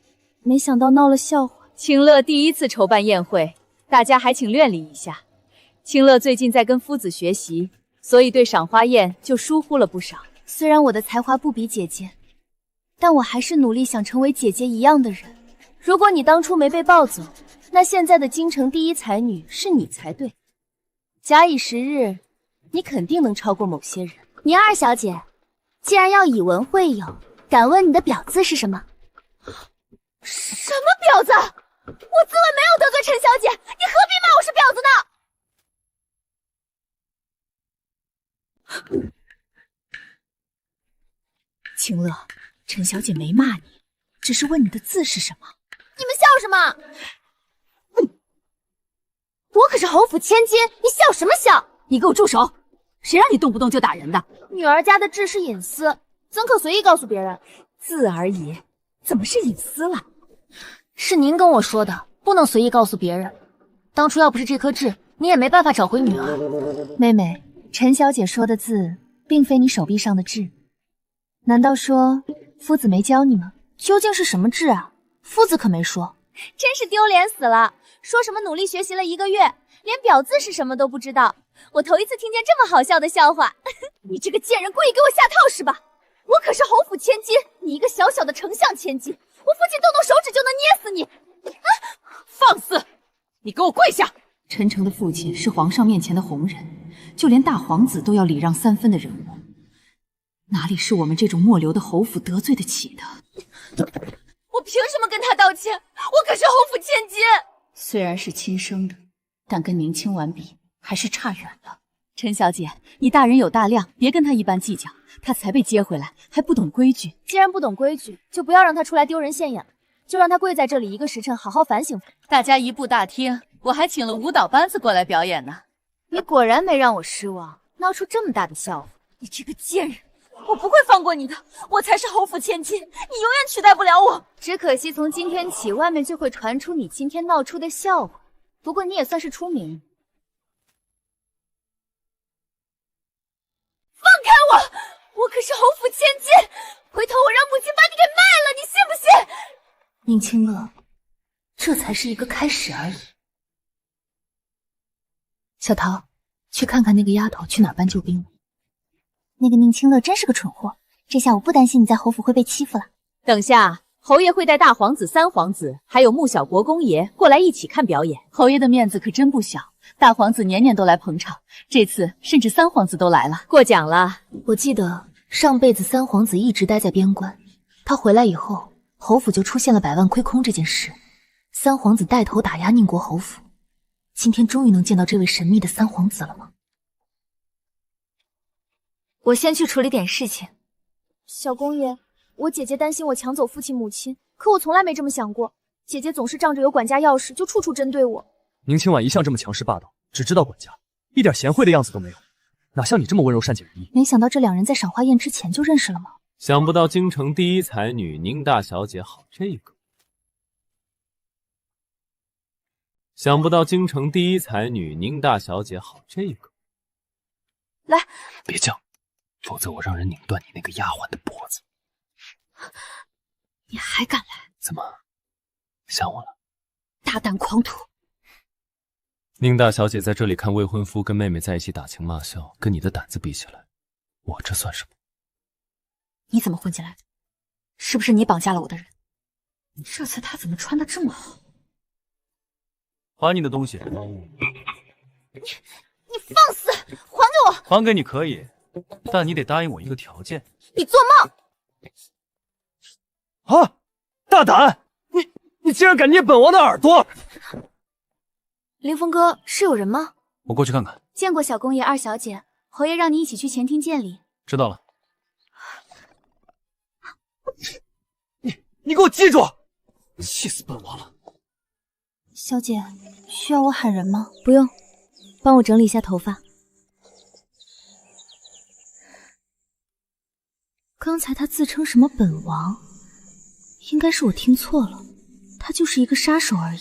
没想到闹了笑话。清乐第一次筹办宴会，大家还请略礼一下。清乐最近在跟夫子学习，所以对赏花宴就疏忽了不少。虽然我的才华不比姐姐，但我还是努力想成为姐姐一样的人。如果你当初没被抱走，那现在的京城第一才女是你才对。假以时日，你肯定能超过某些人。宁二小姐，既然要以文会友，敢问你的表字是什么？什么婊子？我自问没有得罪陈小姐，你何必骂我是婊子呢？清乐，陈小姐没骂你，只是问你的字是什么。你们笑什么？我可是侯府千金，你笑什么笑？你给我住手！谁让你动不动就打人的？女儿家的字是隐私，怎可随意告诉别人？字而已，怎么是隐私了？是您跟我说的，不能随意告诉别人。当初要不是这颗痣，你也没办法找回女儿。妹妹，陈小姐说的字，并非你手臂上的痣。难道说夫子没教你吗？究竟是什么痣啊？夫子可没说。真是丢脸死了！说什么努力学习了1个月，连婊字是什么都不知道。我头一次听见这么好笑的笑话。你这个贱人故意给我下套是吧？我可是侯府千金，你一个小小的丞相千金，我父亲动动手指就能捏死你！啊！放肆！你给我跪下！陈诚的父亲是皇上面前的红人，就连大皇子都要礼让3分的人物，哪里是我们这种末流的侯府得罪得起的？我凭什么跟他道歉？我可是侯府千金。虽然是亲生的，但跟宁清婉比，还是差远了。陈小姐，你大人有大量，别跟他一般计较。他才被接回来，还不懂规矩。既然不懂规矩，就不要让他出来丢人现眼了，就让他跪在这里1个时辰，好好反省。大家一步大厅，我还请了舞蹈班子过来表演呢。你果然没让我失望，闹出这么大的笑话。你这个贱人，我不会放过你的！我才是侯府千金，你永远取代不了我。只可惜从今天起，外面就会传出你今天闹出的笑话。不过你也算是出名。放开我！我可是侯府千金，回头我让母亲把你给卖了，你信不信？宁清乐，这才是一个开始而已。小桃，去看看那个丫头去哪儿搬救兵了。那个宁清乐真是个蠢货，这下我不担心你在侯府会被欺负了。等下，侯爷会带大皇子、三皇子，还有穆小国公爷过来一起看表演。侯爷的面子可真不小，大皇子年年都来捧场，这次甚至三皇子都来了。过奖了。我记得上辈子三皇子一直待在边关，他回来以后，侯府就出现了100万亏空这件事。三皇子带头打压宁国侯府，今天终于能见到这位神秘的三皇子了吗？我先去处理点事情。小公爷，我姐姐担心我抢走父亲母亲，可我从来没这么想过。姐姐总是仗着有管家钥匙，就处处针对我。宁清婉一向这么强势霸道，只知道管家，一点贤惠的样子都没有，哪像你这么温柔善解人意。没想到这2人在赏花宴之前就认识了吗？想不到京城第一才女宁大小姐好这个。想不到京城第一才女宁大小姐好这个。来，别犟，否则我让人拧断你那个丫鬟的脖子。你还敢来？怎么，想我了？大胆狂徒！宁大小姐在这里看未婚夫跟妹妹在一起打情骂俏，跟你的胆子比起来，我这算什么？你怎么混进来的？是不是你绑架了我的人？这次他怎么穿得这么好？还你的东西。你放肆！还给我！还给你可以，但你得答应我一个条件。你做梦！啊！大胆！你竟然敢捏本王的耳朵！凌风哥，是有人吗？我过去看看。见过小公爷、二小姐，侯爷让你一起去前厅见礼。知道了。你给我记住！气死本王了！小姐，需要我喊人吗？不用，帮我整理一下头发。刚才他自称什么本王，应该是我听错了，他就是一个杀手而已。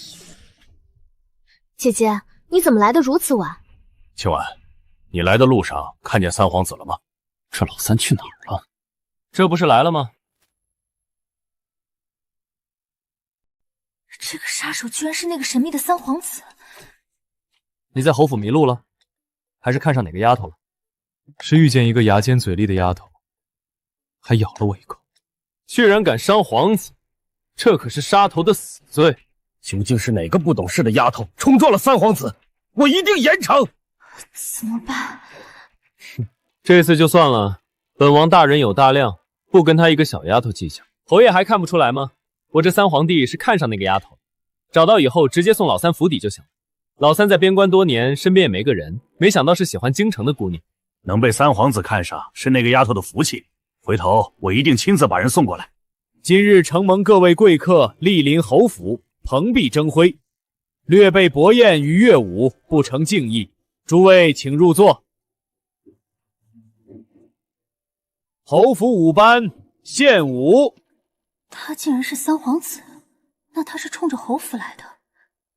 姐姐，你怎么来的如此晚？清婉，你来的路上看见三皇子了吗？这老三去哪儿了？这不是来了吗？这个杀手居然是那个神秘的三皇子。你在侯府迷路了，还是看上哪个丫头了？是遇见一个牙尖嘴利的丫头，还咬了我一口。居然敢伤皇子，这可是杀头的死罪。究竟是哪个不懂事的丫头冲撞了三皇子？我一定严惩！怎么办？这次就算了，本王大人有大量，不跟他一个小丫头计较。侯爷还看不出来吗？我这三皇帝是看上那个丫头，找到以后直接送老三府邸就行了。老三在边关多年，身边也没个人，没想到是喜欢京城的姑娘。能被三皇子看上，是那个丫头的福气。回头我一定亲自把人送过来。今日承蒙各位贵客莅临侯府，蓬荜生辉，略备薄宴与乐舞，不成敬意。诸位请入座。侯府舞班献舞。他竟然是三皇子，那他是冲着侯府来的。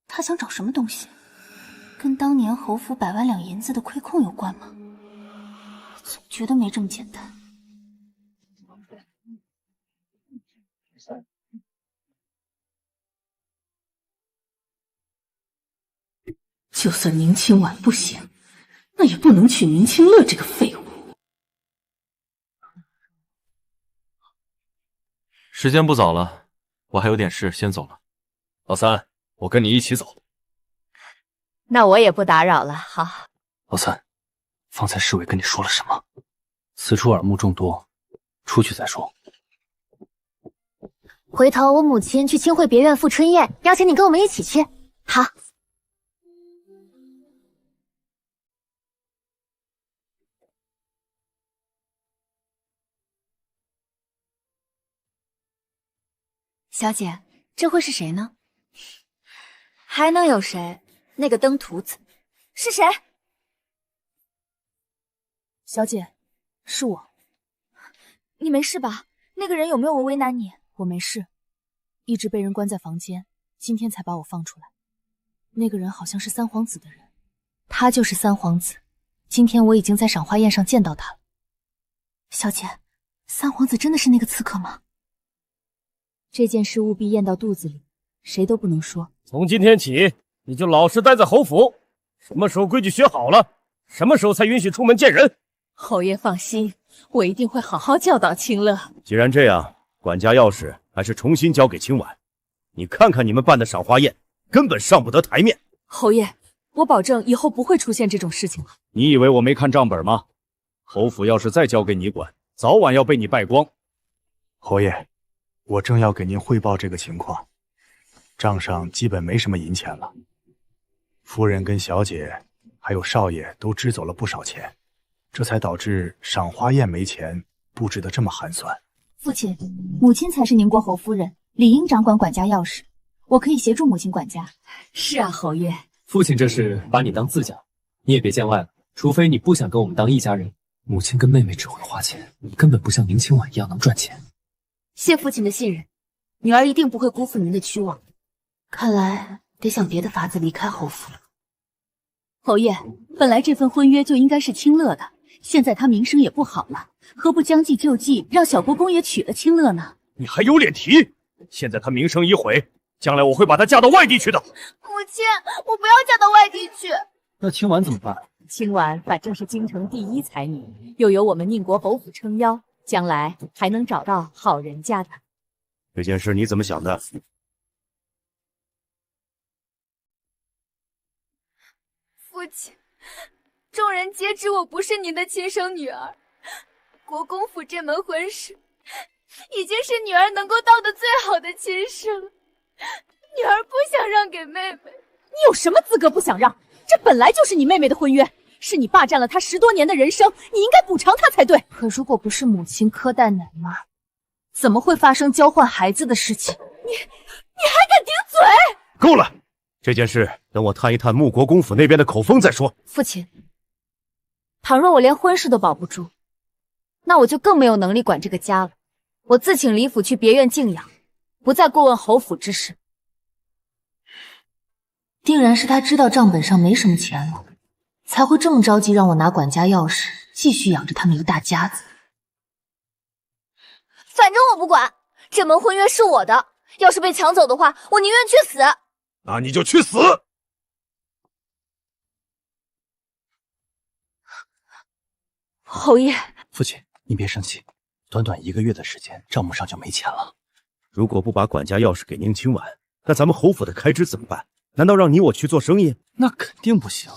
他想找什么东西？跟当年侯府100万两银子的亏空有关吗？总觉得没这么简单。就算宁清婉不行，那也不能娶宁清乐这个废物。时间不早了，我还有点事，先走了。老三，我跟你一起走。那我也不打扰了。好，老三，方才侍卫跟你说了什么？此处耳目众多，出去再说。回头我母亲去清惠别院赴春宴，邀请你跟我们一起去。好。小姐，这会是谁呢？还能有谁？那个登徒子。是谁？小姐，是我。你没事吧？那个人有没有为难你？我没事，一直被人关在房间，今天才把我放出来。那个人好像是三皇子的人。他就是三皇子，今天我已经在赏花宴上见到他了。小姐，三皇子真的是那个刺客吗？这件事务必咽到肚子里，谁都不能说。从今天起，你就老实待在侯府，什么时候规矩学好了，什么时候才允许出门见人。侯爷放心，我一定会好好教导清乐。既然这样，管家钥匙还是重新交给清婉。你看看你们办的赏花宴，根本上不得台面。侯爷，我保证以后不会出现这种事情了。你以为我没看账本吗？侯府要是再交给你管，早晚要被你败光。侯爷，我正要给您汇报这个情况，账上基本没什么银钱了。夫人跟小姐还有少爷都支走了不少钱，这才导致赏花宴没钱，布置得这么寒酸。父亲，母亲才是宁国侯夫人，理应掌管管家钥匙，我可以协助母亲管家。是啊，侯爷。父亲这是把你当自家，你也别见外了，除非你不想跟我们当一家人。母亲跟妹妹只会花钱，根本不像宁清婉一样能赚钱。谢父亲的信任，女儿一定不会辜负您的期望。看来得想别的法子离开侯府了。侯爷，本来这份婚约就应该是清乐的，现在他名声也不好了，何不将计就计，让小国公也娶了清乐呢？你还有脸提？现在他名声已毁，将来我会把她嫁到外地去的。母亲，我不要嫁到外地去。那清婉怎么办？清婉反正是京城第一才女，又有我们宁国侯府撑腰，将来还能找到好人家的。这件事你怎么想的？父亲，众人皆知我不是您的亲生女儿，国公府这门婚事已经是女儿能够到的最好的亲事了，女儿不想让给妹妹。你有什么资格不想让？这本来就是你妹妹的婚约，是你霸占了她10多年的人生，你应该补偿她才对。可如果不是母亲苛待奶妈，怎么会发生交换孩子的事情？你还敢顶嘴？够了！这件事等我探一探穆国公府那边的口风再说。父亲，倘若我连婚事都保不住，那我就更没有能力管这个家了。我自请李府去别院静养，不再过问侯府之事。定然是他知道账本上没什么钱了，才会这么着急让我拿管家钥匙继续养着他们一大家子。反正我不管，这门婚约是我的，要是被抢走的话，我宁愿去死。那你就去死！侯爷，父亲，你别生气，短短1个月的时间，账目上就没钱了。如果不把管家钥匙给宁清婉，那咱们侯府的开支怎么办？难道让你我去做生意？那肯定不行。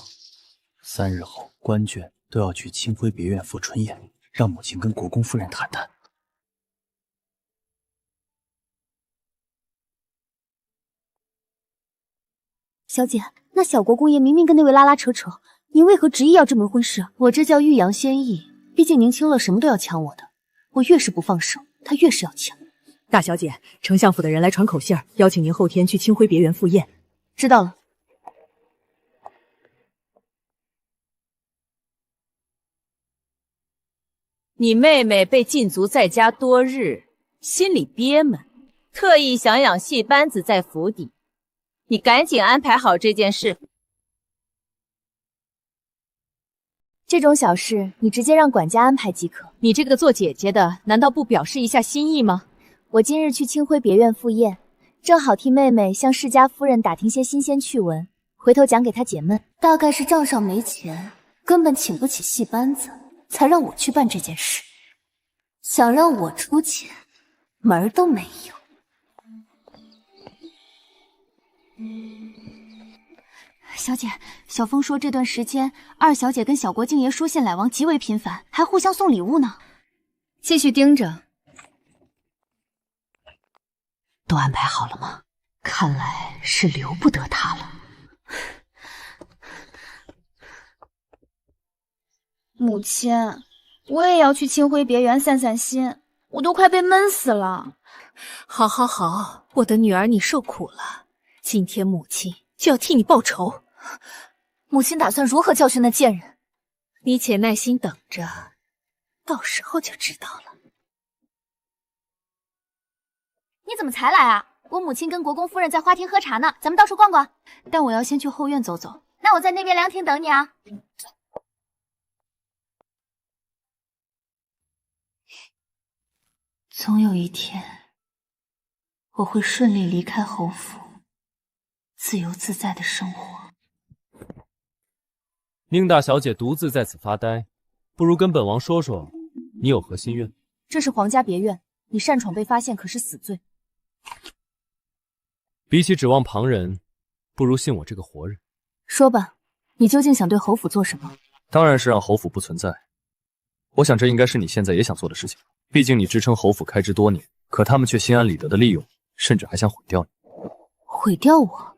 3日后，官眷都要去清辉别院赴春宴，让母亲跟国公夫人谈谈。小姐，那小国公爷明明跟那位拉拉扯扯，您为何执意要这门婚事？我这叫欲扬先抑，毕竟宁清乐什么都要抢我的，我越是不放手，他越是要抢。大小姐，丞相府的人来传口信儿，邀请您后天去清辉别园赴宴。知道了。你妹妹被禁足在家多日，心里憋闷，特意想养戏班子在府邸。你赶紧安排好这件事。这种小事你直接让管家安排即可。你这个做姐姐的，难道不表示一下心意吗？我今日去清辉别院赴宴，正好替妹妹向世家夫人打听些新鲜趣闻，回头讲给她解闷。大概是账上没钱，根本请不起戏班子，才让我去办这件事。想让我出钱，门儿都没有。小姐，小风说这段时间二小姐跟小国敬爷书信来往极为频繁，还互相送礼物呢。继续盯着。都安排好了吗？看来是留不得他了。母亲，我也要去清辉别园散散心，我都快被闷死了。好，好，好，我的女儿，你受苦了，今天母亲就要替你报仇。母亲打算如何教训那贱人？你且耐心等着，到时候就知道了。你怎么才来啊？我母亲跟国公夫人在花厅喝茶呢，咱们到处逛逛。但我要先去后院走走。那我在那边凉亭等你啊。总有一天，我会顺利离开侯府，自由自在的生活。宁大小姐独自在此发呆，不如跟本王说说，你有何心愿？这是皇家别院，你擅闯被发现可是死罪。比起指望旁人，不如信我这个活人。说吧，你究竟想对侯府做什么？当然是让侯府不存在。我想这应该是你现在也想做的事情。毕竟你支撑侯府开支多年，可他们却心安理得的利用，甚至还想毁掉你。毁掉我？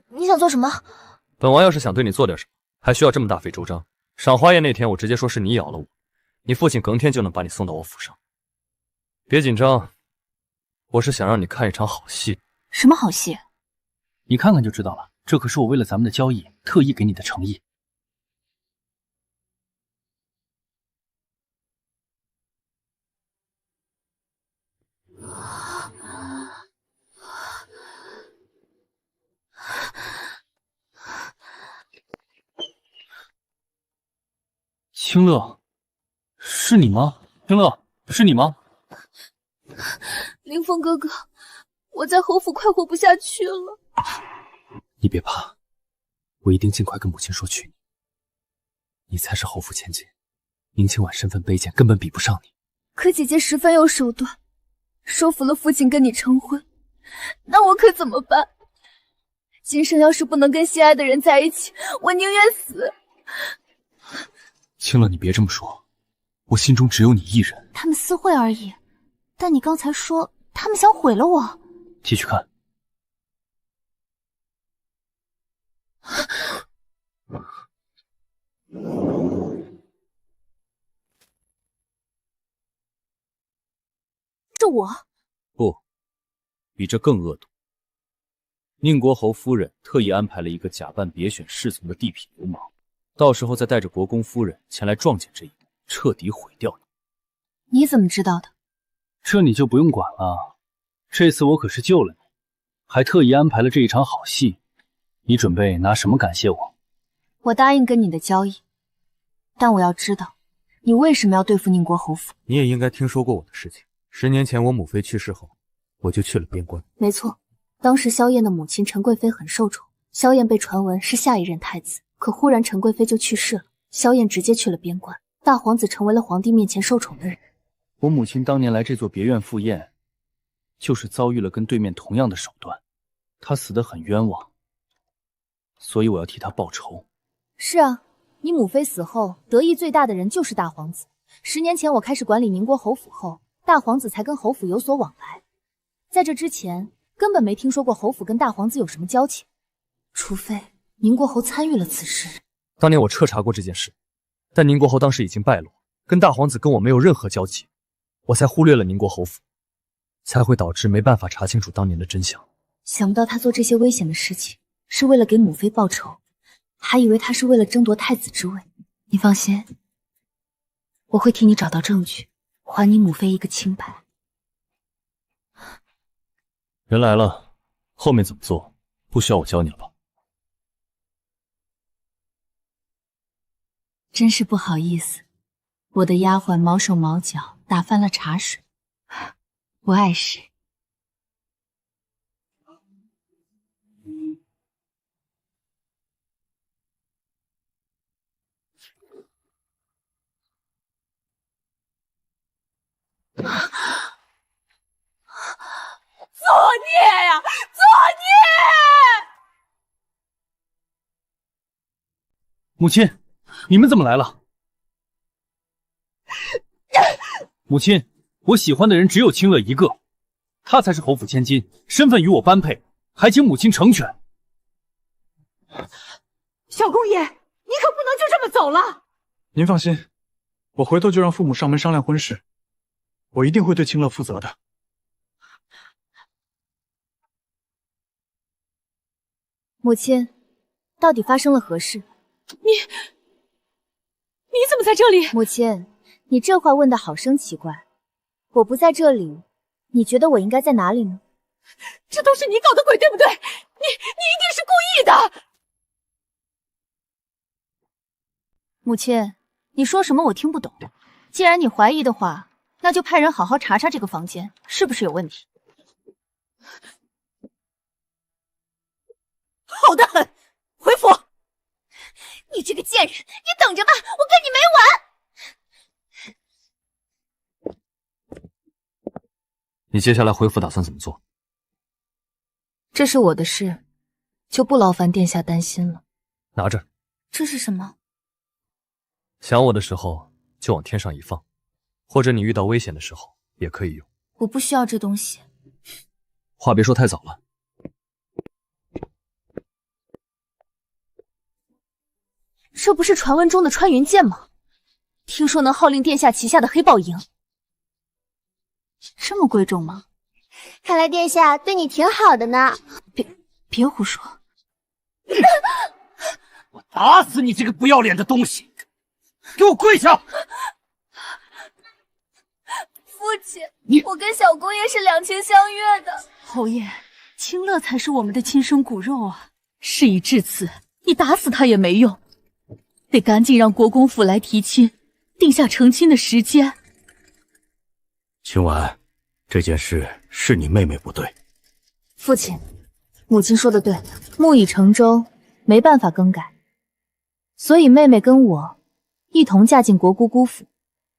你想做什么？本王要是想对你做点什么，还需要这么大费周章？赏花宴那天，我直接说是你咬了我，你父亲隔天就能把你送到我府上。别紧张，我是想让你看一场好戏。什么好戏？你看看就知道了。这可是我为了咱们的交易特意给你的诚意。清乐，是你吗？清乐，是你吗？凌风哥哥，我在侯府快活不下去了。你别怕，我一定尽快跟母亲说娶你。你才是侯府千金，宁清婉身份卑贱，根本比不上你。可姐姐十分有手段，说服了父亲跟你成婚，那我可怎么办？今生要是不能跟心爱的人在一起，我宁愿死。清乐，你别这么说，我心中只有你一人。他们私会而已，但你刚才说他们想毁了我。继续看。是我？不，比这更恶毒。宁国侯夫人特意安排了一个假扮别选侍从的地痞流氓，到时候再带着国公夫人前来撞见这一幕，彻底毁掉你。你怎么知道的？这你就不用管了。这次我可是救了你，还特意安排了这一场好戏。你准备拿什么感谢我？我答应跟你的交易，但我要知道你为什么要对付宁国侯府。你也应该听说过我的事情。10年前我母妃去世后，我就去了边关。没错，当时萧燕的母亲陈贵妃很受宠，萧燕被传闻是下一任太子，可忽然陈贵妃就去世了，萧燕直接去了边关，大皇子成为了皇帝面前受宠的人。我母亲当年来这座别院赴宴，就是遭遇了跟对面同样的手段，她死得很冤枉，所以我要替她报仇。是啊，你母妃死后，得益最大的人就是大皇子。10年前我开始管理宁国侯府后，大皇子才跟侯府有所往来，在这之前根本没听说过侯府跟大皇子有什么交情，除非宁国侯参与了此事。当年我彻查过这件事，但宁国侯当时已经败落，跟大皇子跟我没有任何交集，我才忽略了宁国侯府，才会导致没办法查清楚当年的真相。想不到他做这些危险的事情是为了给母妃报仇，还以为他是为了争夺太子之位。你放心，我会替你找到证据，还你母妃一个清白。人来了，后面怎么做，不需要我教你了吧？真是不好意思，我的丫鬟毛手毛脚打翻了茶水，不碍事。作孽呀！作孽！母亲，你们怎么来了？母亲，我喜欢的人只有清乐一个，他才是侯府千金，身份与我般配，还请母亲成全。小公爷，你可不能就这么走了。您放心，我回头就让父母上门商量婚事，我一定会对清乐负责的。母亲，到底发生了何事？你怎么在这里？母亲，你这话问得好生奇怪。我不在这里，你觉得我应该在哪里呢？这都是你搞的鬼，对不对？你一定是故意的。母亲，你说什么我听不懂。既然你怀疑的话，那就派人好好查查这个房间是不是有问题。好的很，回府。你这个贱人，你等着吧，我跟你没完！你接下来回府打算怎么做？这是我的事，就不劳烦殿下担心了。拿着。这是什么？想我的时候就往天上一放，或者你遇到危险的时候也可以用。我不需要这东西。话别说太早了。这不是传闻中的穿云箭吗？听说能号令殿下旗下的黑豹营，这么贵重吗？看来殿下对你挺好的呢。别胡说！我打死你这个不要脸的东西！给我跪下！父亲，我跟小公爷是两情相悦的。侯爷，清乐才是我们的亲生骨肉啊！事已至此，你打死他也没用。得赶紧让国公府来提亲，定下成亲的时间。清婉，这件事是你妹妹不对。父亲，母亲说的对，木已成舟，没办法更改。所以妹妹跟我一同嫁进国姑姑府，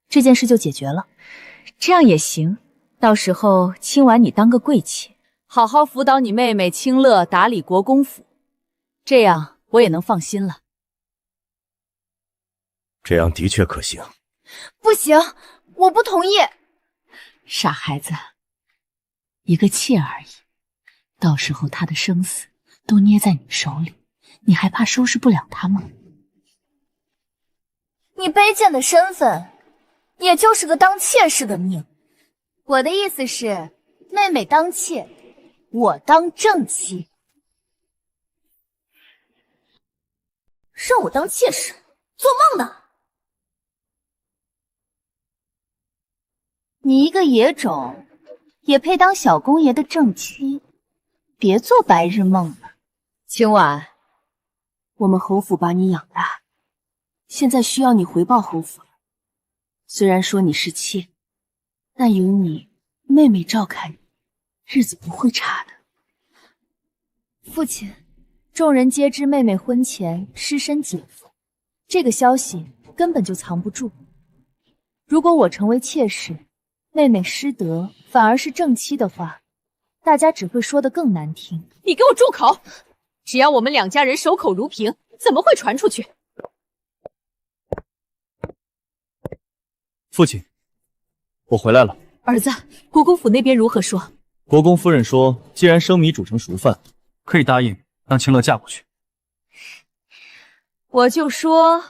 这件事就解决了。这样也行，到时候清婉你当个贵妾，好好辅导你妹妹清乐打理国公府，这样我也能放心了。这样的确可行。不行，我不同意。傻孩子，一个妾而已，到时候她的生死都捏在你手里，你还怕收拾不了她吗？你卑贱的身份，也就是个当妾室的命。我的意思是，妹妹当妾，我当正妻。让我当妾室，做梦呢！你一个野种，也配当小公爷的正妻？别做白日梦了。清婉，我们侯府把你养大，现在需要你回报侯府了。虽然说你是妾，但有你妹妹照看你，日子不会差的。父亲，众人皆知妹妹婚前失身姐夫，这个消息根本就藏不住。如果我成为妾室，妹妹失德反而是正妻的话，大家只会说得更难听。你给我住口！只要我们两家人守口如瓶，怎么会传出去？父亲，我回来了。儿子，国公府那边如何说？国公夫人说，既然生米煮成熟饭，可以答应让清乐嫁过去。我就说，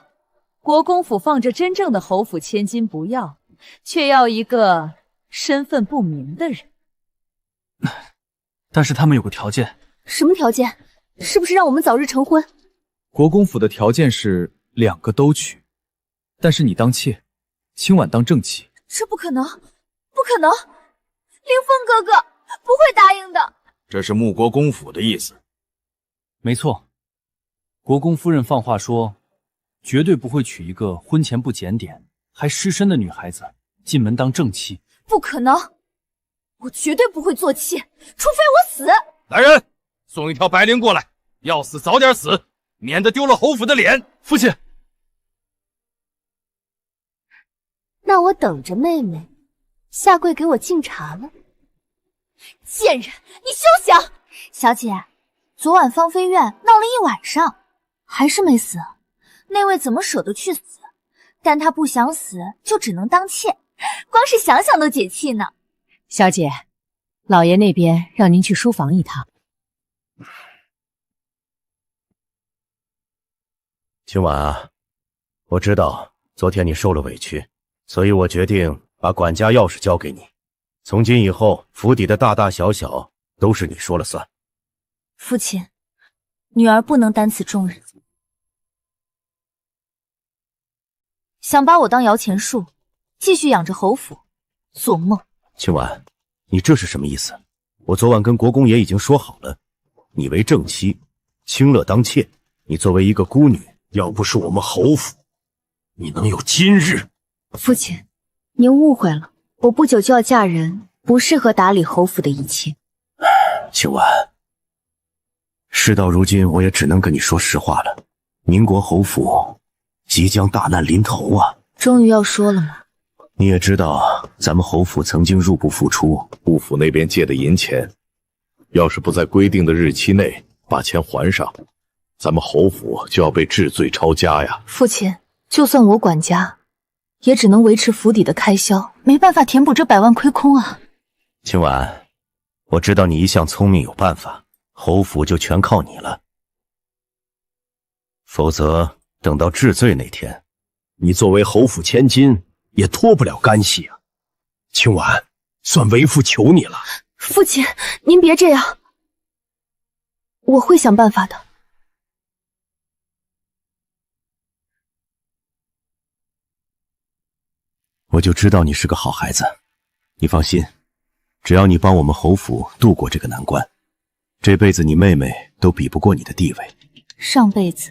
国公府放着真正的侯府千金不要，却要一个身份不明的人。但是他们有个条件。什么条件？是不是让我们早日成婚？国公府的条件是两个都娶，但是你当妾，清婉当正妻。这不可能，不可能！凌风哥哥不会答应的。这是穆国公府的意思。没错，国公夫人放话说，绝对不会娶一个婚前不检点、还失身的女孩子进门当正妻？不可能，我绝对不会做妾，除非我死。来人，送一条白绫过来，要死早点死，免得丢了侯府的脸。父亲，那我等着妹妹下跪给我敬茶了。贱人，你休想！小姐，昨晚芳菲院闹了一晚上，还是没死。那位怎么舍得去死？但他不想死，就只能当妾，光是想想都解气呢。小姐，老爷那边让您去书房一趟。今晚啊，我知道昨天你受了委屈，所以我决定把管家钥匙交给你。从今以后，府邸的大大小小都是你说了算。父亲，女儿不能担此重任。想把我当摇钱树，继续养着侯府，做梦！青婉，你这是什么意思？我昨晚跟国公爷已经说好了，你为正妻，清乐当妾。你作为一个孤女，要不是我们侯府，你能有今日？父亲，您误会了，我不久就要嫁人，不适合打理侯府的一切。青婉，事到如今，我也只能跟你说实话了。宁国侯府即将大难临头啊！终于要说了吗？你也知道，咱们侯府曾经入不敷出，顾府那边借的银钱，要是不在规定的日期内把钱还上，咱们侯府就要被治罪抄家呀！父亲，就算我管家，也只能维持府邸的开销，没办法填补这100万亏空啊！青婉，我知道你一向聪明有办法，侯府就全靠你了。否则等到治罪那天，你作为侯府千金也脱不了干系啊！青婉，算为父求你了。父亲，您别这样，我会想办法的。我就知道你是个好孩子，你放心，只要你帮我们侯府度过这个难关，这辈子你妹妹都比不过你的地位。上辈子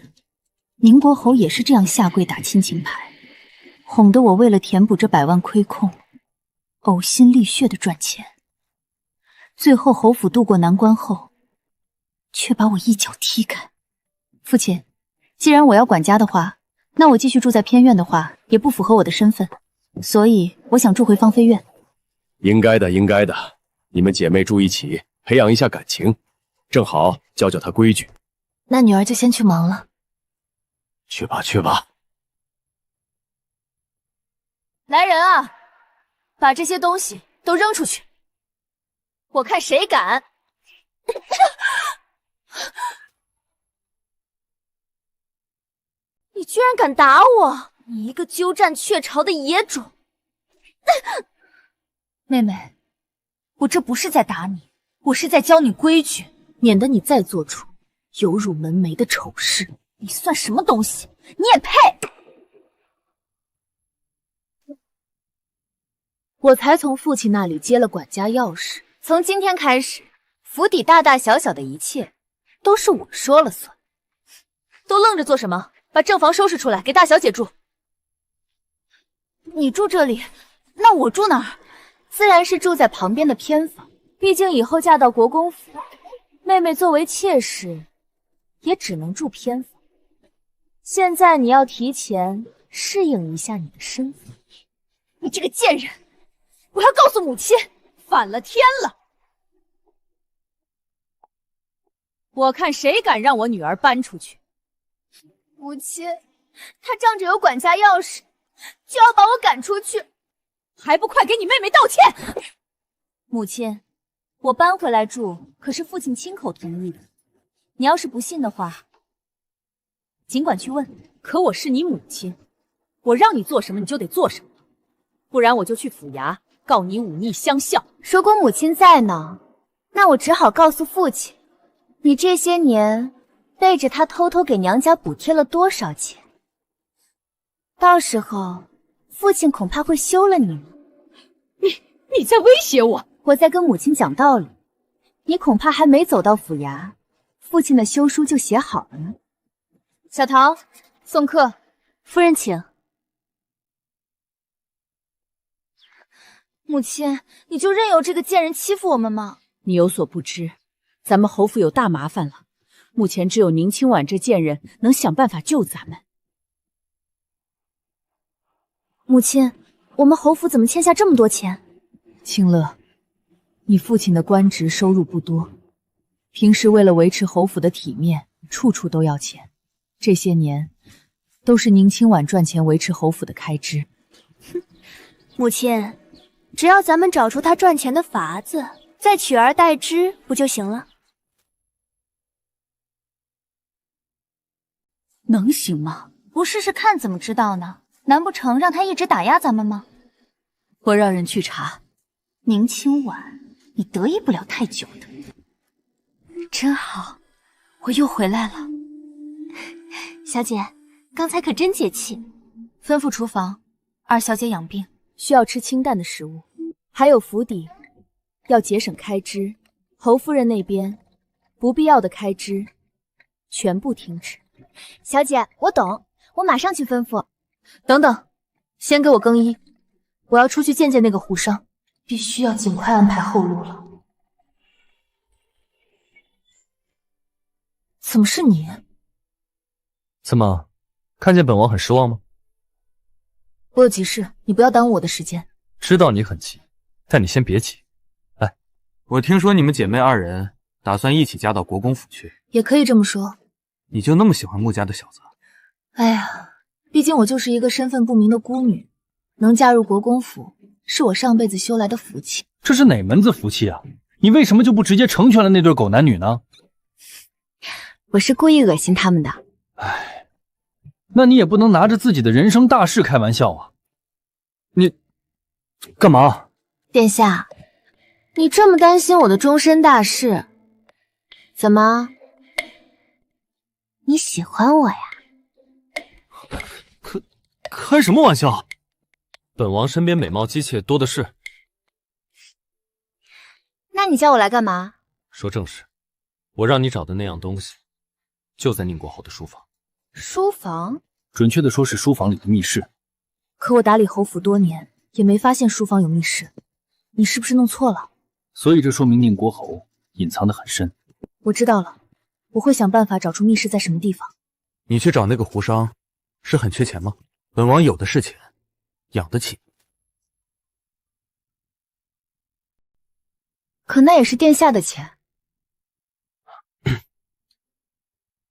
宁国侯也是这样下跪打亲情牌，哄得我为了填补这100万亏空，呕心沥血的赚钱，最后侯府渡过难关后，却把我一脚踢开。父亲，既然我要管家的话，那我继续住在偏院的话，也不符合我的身份，所以我想住回芳菲院。应该的，应该的。你们姐妹住一起，培养一下感情，正好教教她规矩。那女儿就先去忙了。去吧，去吧。来人啊，把这些东西都扔出去，我看谁敢！你居然敢打我！你一个鸠占鹊巢的野种！妹妹，我这不是在打你，我是在教你规矩，免得你再做出有辱门楣的丑事。你算什么东西？你也配？我才从父亲那里接了管家钥匙，从今天开始，府邸大大小小的一切都是我说了算。都愣着做什么？把正房收拾出来，给大小姐住。你住这里，那我住哪儿？自然是住在旁边的偏房，毕竟以后嫁到国公府，妹妹作为妾室，也只能住偏房。现在你要提前适应一下你的身份。你这个贱人，我要告诉母亲，反了天了！我看谁敢让我女儿搬出去！母亲，她仗着有管家钥匙，就要把我赶出去，还不快给你妹妹道歉！母亲，我搬回来住可是父亲亲口同意的，你要是不信的话，尽管去问。可我是你母亲，我让你做什么你就得做什么，不然我就去府衙告你忤逆乡校。如果母亲在呢，那我只好告诉父亲，你这些年背着他偷偷给娘家补贴了多少钱，到时候父亲恐怕会休了你呢。你在威胁我？我在跟母亲讲道理，你恐怕还没走到府衙，父亲的休书就写好了呢。小桃，送客。夫人请。母亲，你就任由这个贱人欺负我们吗？你有所不知，咱们侯府有大麻烦了。目前只有宁清婉这贱人能想办法救咱们。母亲，我们侯府怎么欠下这么多钱？清乐，你父亲的官职收入不多，平时为了维持侯府的体面，处处都要钱。这些年都是宁清婉赚钱维持侯府的开支。母亲，只要咱们找出他赚钱的法子，再取而代之，不就行了？能行吗？不试试看怎么知道呢？难不成让他一直打压咱们吗？我让人去查。宁清婉，你得意不了太久的。真好，我又回来了。小姐，刚才可真解气。吩咐厨房，二小姐养病，需要吃清淡的食物，还有府邸要节省开支。侯夫人那边不必要的开支全部停止。小姐，我懂，我马上去吩咐。等等，先给我更衣，我要出去见见那个胡商，必须要尽快安排后路了。怎么是你？怎么，看见本王很失望吗？我有急事，你不要耽误我的时间。知道你很急，但你先别急。来，我听说你们姐妹二人打算一起嫁到国公府去，也可以这么说。你就那么喜欢穆家的小子？哎呀，毕竟我就是一个身份不明的孤女，能嫁入国公府，是我上辈子修来的福气。这是哪门子福气啊？你为什么就不直接成全了那对狗男女呢？我是故意恶心他们的。哎，那你也不能拿着自己的人生大事开玩笑啊！你干嘛？殿下，你这么担心我的终身大事，怎么？你喜欢我呀？开什么玩笑？本王身边美貌姬妾多的是。那你叫我来干嘛？说正事，我让你找的那样东西，就在宁国侯的书房。书房？准确的说是书房里的密室。可我打理侯府多年，也没发现书房有密室。你是不是弄错了？所以这说明宁国侯隐藏得很深。我知道了，我会想办法找出密室在什么地方。你去找那个胡商，是很缺钱吗？本王有的是钱，养得起。可那也是殿下的钱。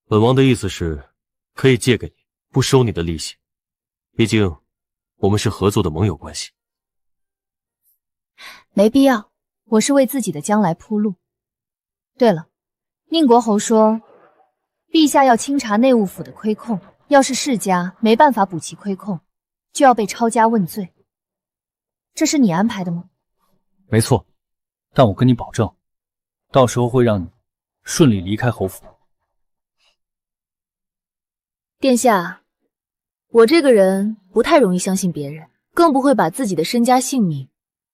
本王的意思是，可以借给你，不收你的利息。毕竟，我们是合作的盟友关系。没必要，我是为自己的将来铺路。对了，宁国侯说，陛下要清查内务府的亏空，要是世家没办法补齐亏空，就要被抄家问罪。这是你安排的吗？没错，但我跟你保证，到时候会让你顺利离开侯府。殿下，我这个人不太容易相信别人，更不会把自己的身家性命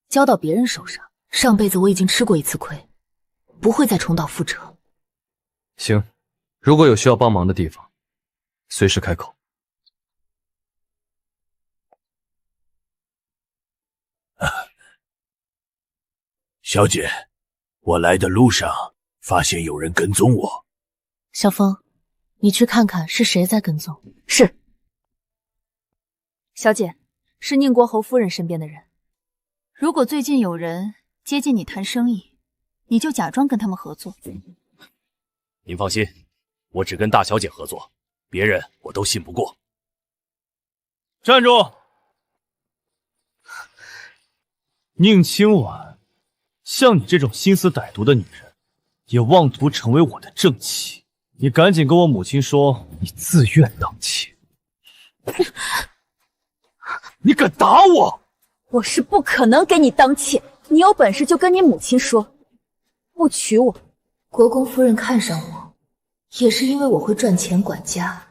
交到别人手上。上辈子我已经吃过一次亏，不会再重蹈覆辙。行，如果有需要帮忙的地方，随时开口。小姐，我来的路上发现有人跟踪我。小风，你去看看是谁在跟踪。是。小姐，是宁国侯夫人身边的人。如果最近有人接近你谈生意，你就假装跟他们合作。您放心，我只跟大小姐合作，别人我都信不过。站住！宁清婉，像你这种心思歹毒的女人，也妄图成为我的正妻，你赶紧跟我母亲说，你自愿当妾。你敢打我？我是不可能给你当妾，你有本事就跟你母亲说，不娶我。国公夫人看上我，也是因为我会赚钱管家，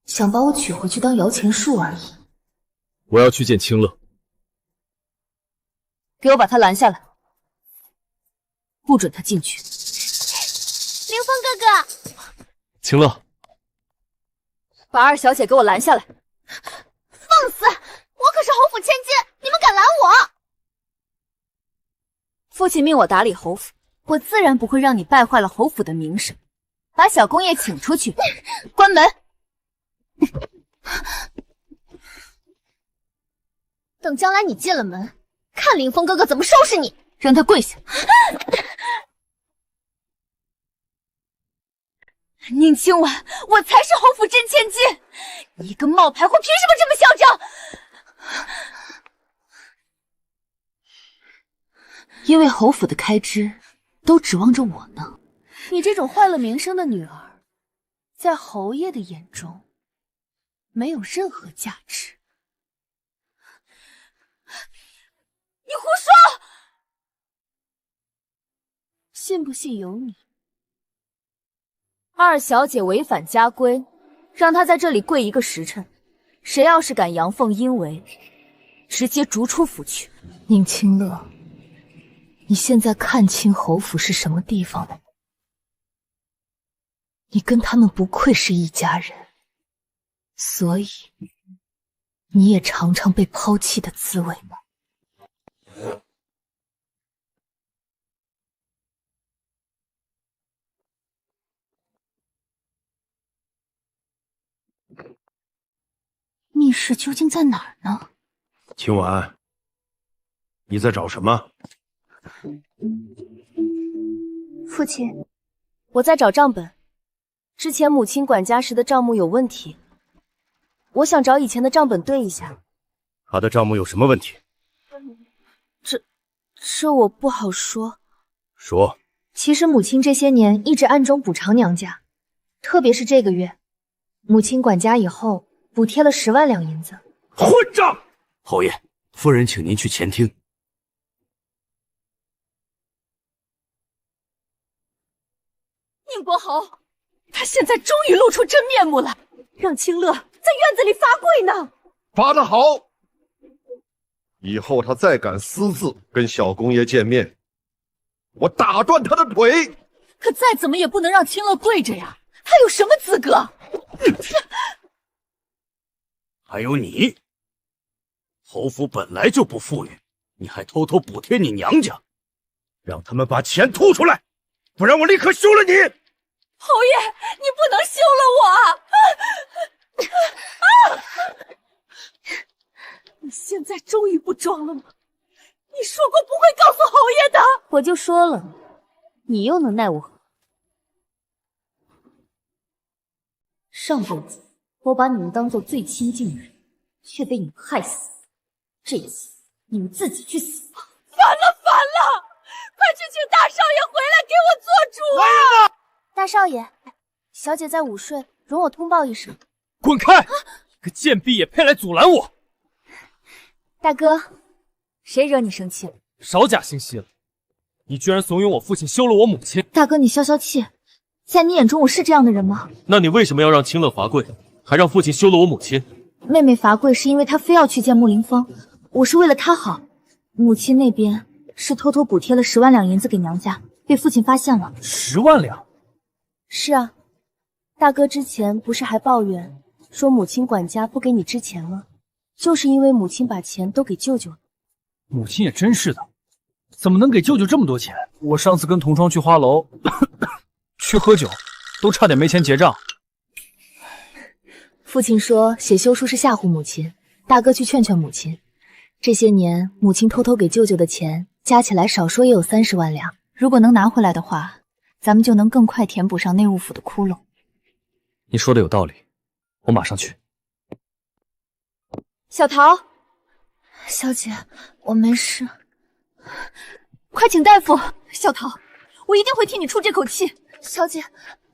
想把我娶回去当摇钱树而已。我要去见清乐。给我把他拦下来，不准他进去。凌风哥哥，清乐，把二小姐给我拦下来。放肆！我可是侯府千金，你们敢拦我？父亲命我打理侯府，我自然不会让你败坏了侯府的名声。把小公爷请出去，关门。等将来你进了门，看凌风哥哥怎么收拾你！让他跪下。宁清婉，我才是侯府真千金，你一个冒牌货，凭什么这么嚣张？因为侯府的开支都指望着我呢。你这种坏了名声的女儿，在侯爷的眼中没有任何价值。你胡说！信不信由你。二小姐违反家规，让她在这里跪1个时辰。谁要是敢阳奉阴违，直接逐出府去。宁清乐，你现在看清侯府是什么地方了吗？你跟他们不愧是一家人，所以你也尝尝被抛弃的滋味吧。密室究竟在哪儿呢？清婉，你在找什么？父亲，我在找账本。之前母亲管家时的账目有问题，我想找以前的账本对一下。他的账目有什么问题？这我不好说。说。其实母亲这些年一直暗中补偿娘家，特别是这个月，母亲管家以后补贴了10万两银子。混账！侯爷，夫人请您去前厅。宁国侯，他现在终于露出真面目了，让清乐在院子里罚跪呢。罚得好！以后他再敢私自跟小公爷见面，我打断他的腿！可再怎么也不能让清乐跪着呀，他有什么资格？还有你，侯府本来就不富裕，你还偷偷补贴你娘家，让他们把钱吐出来，不然我立刻休了你！侯爷，你不能休了我！你现在终于不装了吗？你说过不会告诉侯爷的。我就说了，你又能奈我何？上辈子我把你们当做最亲近的人，却被你们害死。这次你们自己去死吧！烦了烦了，快去请大少爷回来给我做主啊！大少爷，小姐在午睡，容我通报一声。滚开！你个贱婢也配来阻拦我？大哥，谁惹你生气了？少假惺惺了！你居然怂恿我父亲休了我母亲！大哥，你消消气，在你眼中我是这样的人吗？那你为什么要让清乐罚跪，还让父亲休了我母亲？妹妹罚跪是因为她非要去见穆凌风，我是为了她好。母亲那边是偷偷补贴了10万两银子给娘家，被父亲发现了。10万两？是啊，大哥之前不是还抱怨说母亲管家不给你支钱吗？就是因为母亲把钱都给舅舅了。母亲也真是的，怎么能给舅舅这么多钱？我上次跟同窗去花楼去喝酒，都差点没钱结账。父亲说写休书是吓唬母亲，大哥去劝劝母亲。这些年母亲偷偷给舅舅的钱加起来少说也有30万两，如果能拿回来的话，咱们就能更快填补上内务府的窟窿。你说的有道理，我马上去。小桃，小姐，我没事。快请大夫！小桃，我一定会替你出这口气。小姐，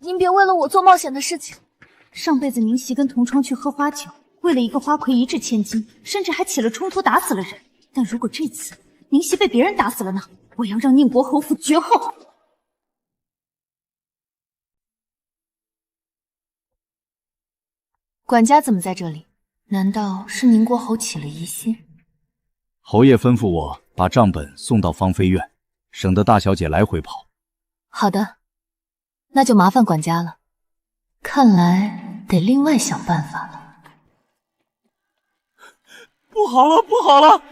您别为了我做冒险的事情。上辈子宁熙跟同窗去喝花酒，为了一个花魁1掷千金，甚至还起了冲突，打死了人。但如果这次宁熙被别人打死了呢？我要让宁国侯府绝后！管家怎么在这里？难道是宁国侯起了疑心？侯爷吩咐我把账本送到芳菲院，省得大小姐来回跑。好的，那就麻烦管家了。看来得另外想办法了。不好了，不好了！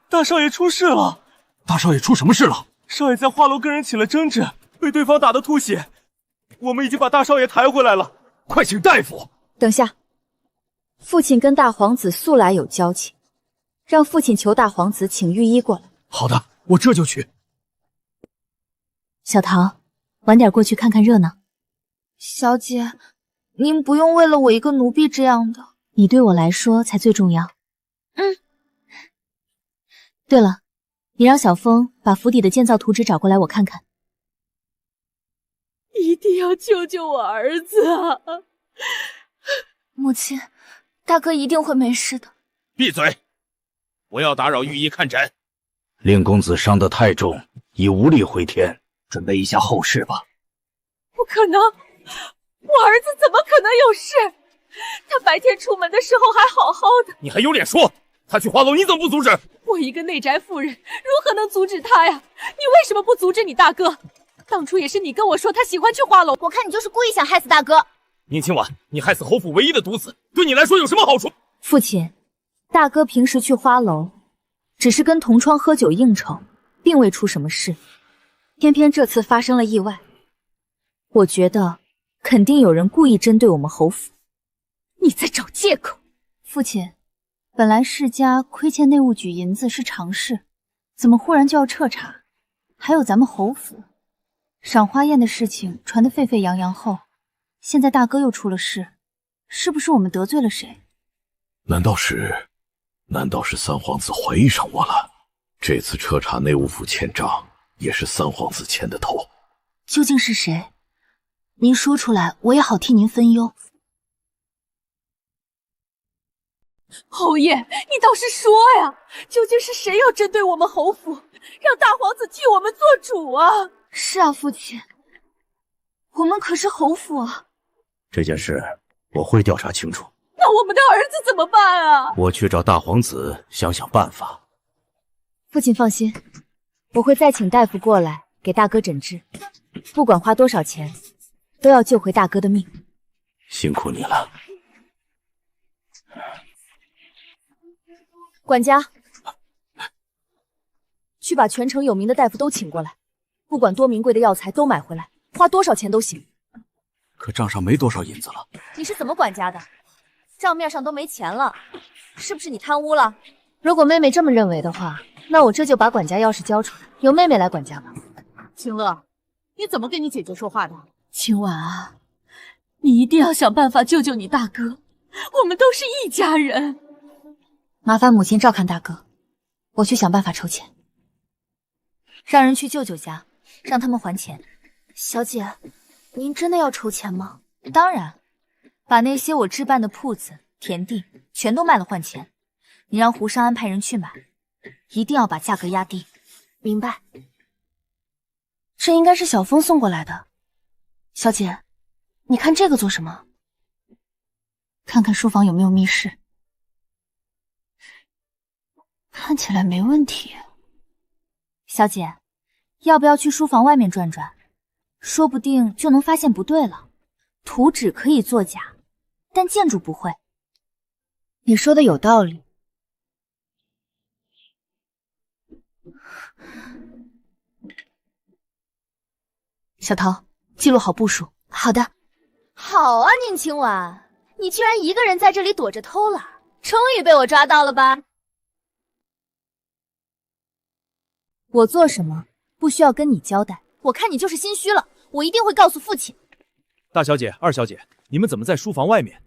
大少爷出事了！大少爷出什么事了？少爷在花楼跟人起了争执，被对方打得吐血。我们已经把大少爷抬回来了，快请大夫。等下，父亲跟大皇子素来有交情，让父亲求大皇子请御医过来。好的，我这就去。小桃，晚点过去看看热闹。小姐，您不用为了我一个奴婢这样的。你对我来说才最重要。对了，你让小风把府邸的建造图纸找过来，我看看。一定要救救我儿子啊！母亲，大哥一定会没事的。闭嘴！不要打扰御医看诊。令公子伤得太重，已无力回天，准备一下后事吧。不可能，我儿子怎么可能有事？他白天出门的时候还好好的。你还有脸说？他去花楼，你怎么不阻止？我一个内宅妇人，如何能阻止他呀？你为什么不阻止你大哥？当初也是你跟我说他喜欢去花楼，我看你就是故意想害死大哥。宁清婉，你害死侯府唯一的独子，对你来说有什么好处？父亲，大哥平时去花楼，只是跟同窗喝酒应酬，并未出什么事。偏偏这次发生了意外，我觉得肯定有人故意针对我们侯府。你在找借口。父亲，本来世家亏欠内务局银子是常事，怎么忽然就要彻查？还有咱们侯府赏花宴的事情传得沸沸扬扬后，现在大哥又出了事，是不是我们得罪了谁？难道是三皇子怀疑上我了？这次彻查内务府欠账，也是三皇子牵的头。究竟是谁？您说出来，我也好替您分忧。侯爷，你倒是说呀！究竟是谁要针对我们侯府，让大皇子替我们做主啊？是啊，父亲，我们可是侯府啊。这件事我会调查清楚。那我们的儿子怎么办啊？我去找大皇子想想办法。父亲放心，我会再请大夫过来给大哥诊治，不管花多少钱，都要救回大哥的命。辛苦你了。管家，去把全城有名的大夫都请过来，不管多名贵的药材都买回来，花多少钱都行。可账上没多少银子了。你是怎么管家的？账面上都没钱了，是不是你贪污了？如果妹妹这么认为的话，那我这就把管家钥匙交出来，由妹妹来管家吧。清乐，你怎么跟你姐姐说话的？清婉啊，你一定要想办法救救你大哥，我们都是一家人。麻烦母亲照看大哥，我去想办法筹钱，让人去舅舅家，让他们还钱。小姐，您真的要筹钱吗？当然，把那些我置办的铺子、田地全都卖了换钱。你让胡商安派人去买，一定要把价格压低。明白。这应该是小风送过来的。小姐，你看这个做什么？看看书房有没有密室。看起来没问题。小姐，要不要去书房外面转转？说不定就能发现不对了。图纸可以作假，但建筑不会。你说的有道理。小桃，记录好步数。好的。好啊，宁清婉，你居然一个人在这里躲着偷懒，终于被我抓到了吧？我做什么不需要跟你交代，我看你就是心虚了，我一定会告诉父亲。大小姐、二小姐，你们怎么在书房外面？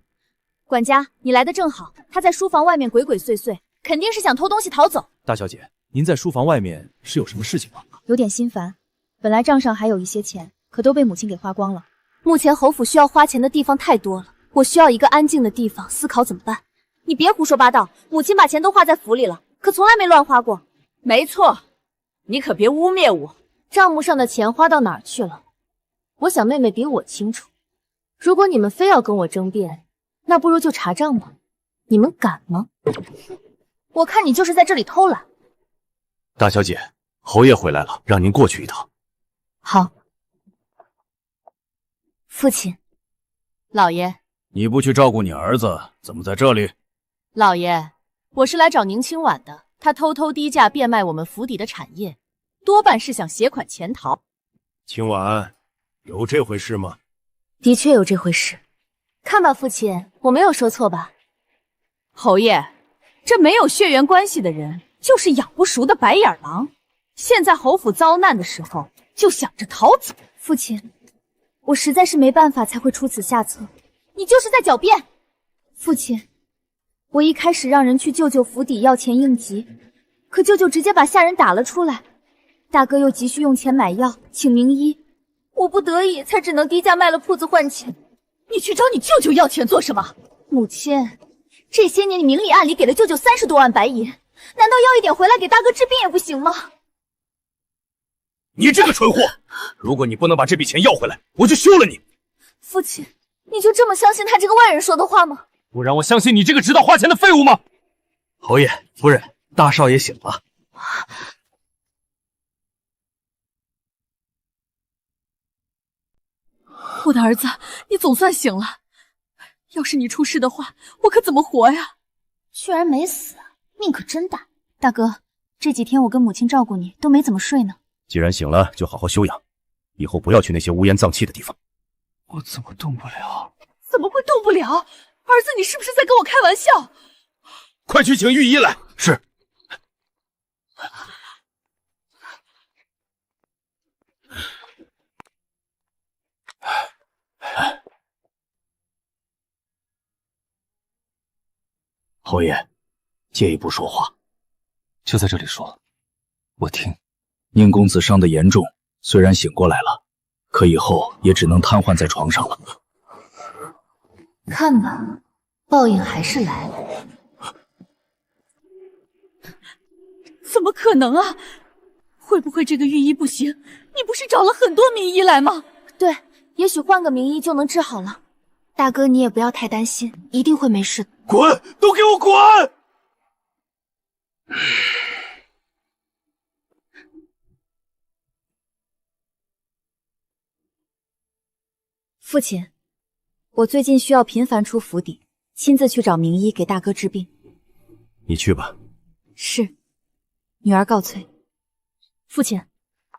管家，你来的正好，他在书房外面鬼鬼祟祟，肯定是想偷东西逃走。大小姐，您在书房外面是有什么事情吗？有点心烦，本来账上还有一些钱，可都被母亲给花光了。目前侯府需要花钱的地方太多了，我需要一个安静的地方思考怎么办。你别胡说八道，母亲把钱都花在府里了，可从来没乱花过。没错，你可别污蔑我。账目上的钱花到哪儿去了？我想妹妹比我清楚。如果你们非要跟我争辩，那不如就查账吧。你们敢吗？我看你就是在这里偷懒。大小姐，侯爷回来了，让您过去一趟。好。父亲，老爷，你不去照顾你儿子，怎么在这里？老爷，我是来找宁清婉的，他偷偷低价变卖我们府邸的产业，多半是想携款潜逃。清婉，有这回事吗？的确有这回事。看吧，父亲，我没有说错吧？侯爷，这没有血缘关系的人，就是养不熟的白眼狼。现在侯府遭难的时候，就想着逃走。父亲，我实在是没办法才会出此下策。你就是在狡辩。父亲，我一开始让人去舅舅府邸要钱应急，可舅舅直接把下人打了出来。大哥又急需用钱买药，请名医，我不得已才只能低价卖了铺子换钱。你去找你舅舅要钱做什么？母亲，这些年你明里暗里给了舅舅30多万白银，难道要一点回来给大哥治病也不行吗？你这个蠢货！如果你不能把这笔钱要回来，我就休了你！父亲，你就这么相信他这个外人说的话吗？不然我相信你这个知道花钱的废物吗？侯爷、夫人，大少爷醒了。我的儿子，你总算醒了。要是你出事的话，我可怎么活呀？居然没死，命可真大。大哥，这几天我跟母亲照顾你，都没怎么睡呢。既然醒了，就好好休养，以后不要去那些乌烟瘴气的地方。我怎么动不了？怎么会动不了？儿子，你是不是在跟我开玩笑？快去请御医来。是。侯爷，借一步说话。就在这里说，我听。宁公子伤得严重，虽然醒过来了，可以后也只能瘫痪在床上了。看吧，报应还是来了。怎么可能啊？会不会这个御医不行？你不是找了很多名医来吗？对，也许换个名医就能治好了。大哥，你也不要太担心，一定会没事的。滚！都给我滚！父亲，我最近需要频繁出府邸，亲自去找名医给大哥治病。你去吧。是，女儿告退。父亲，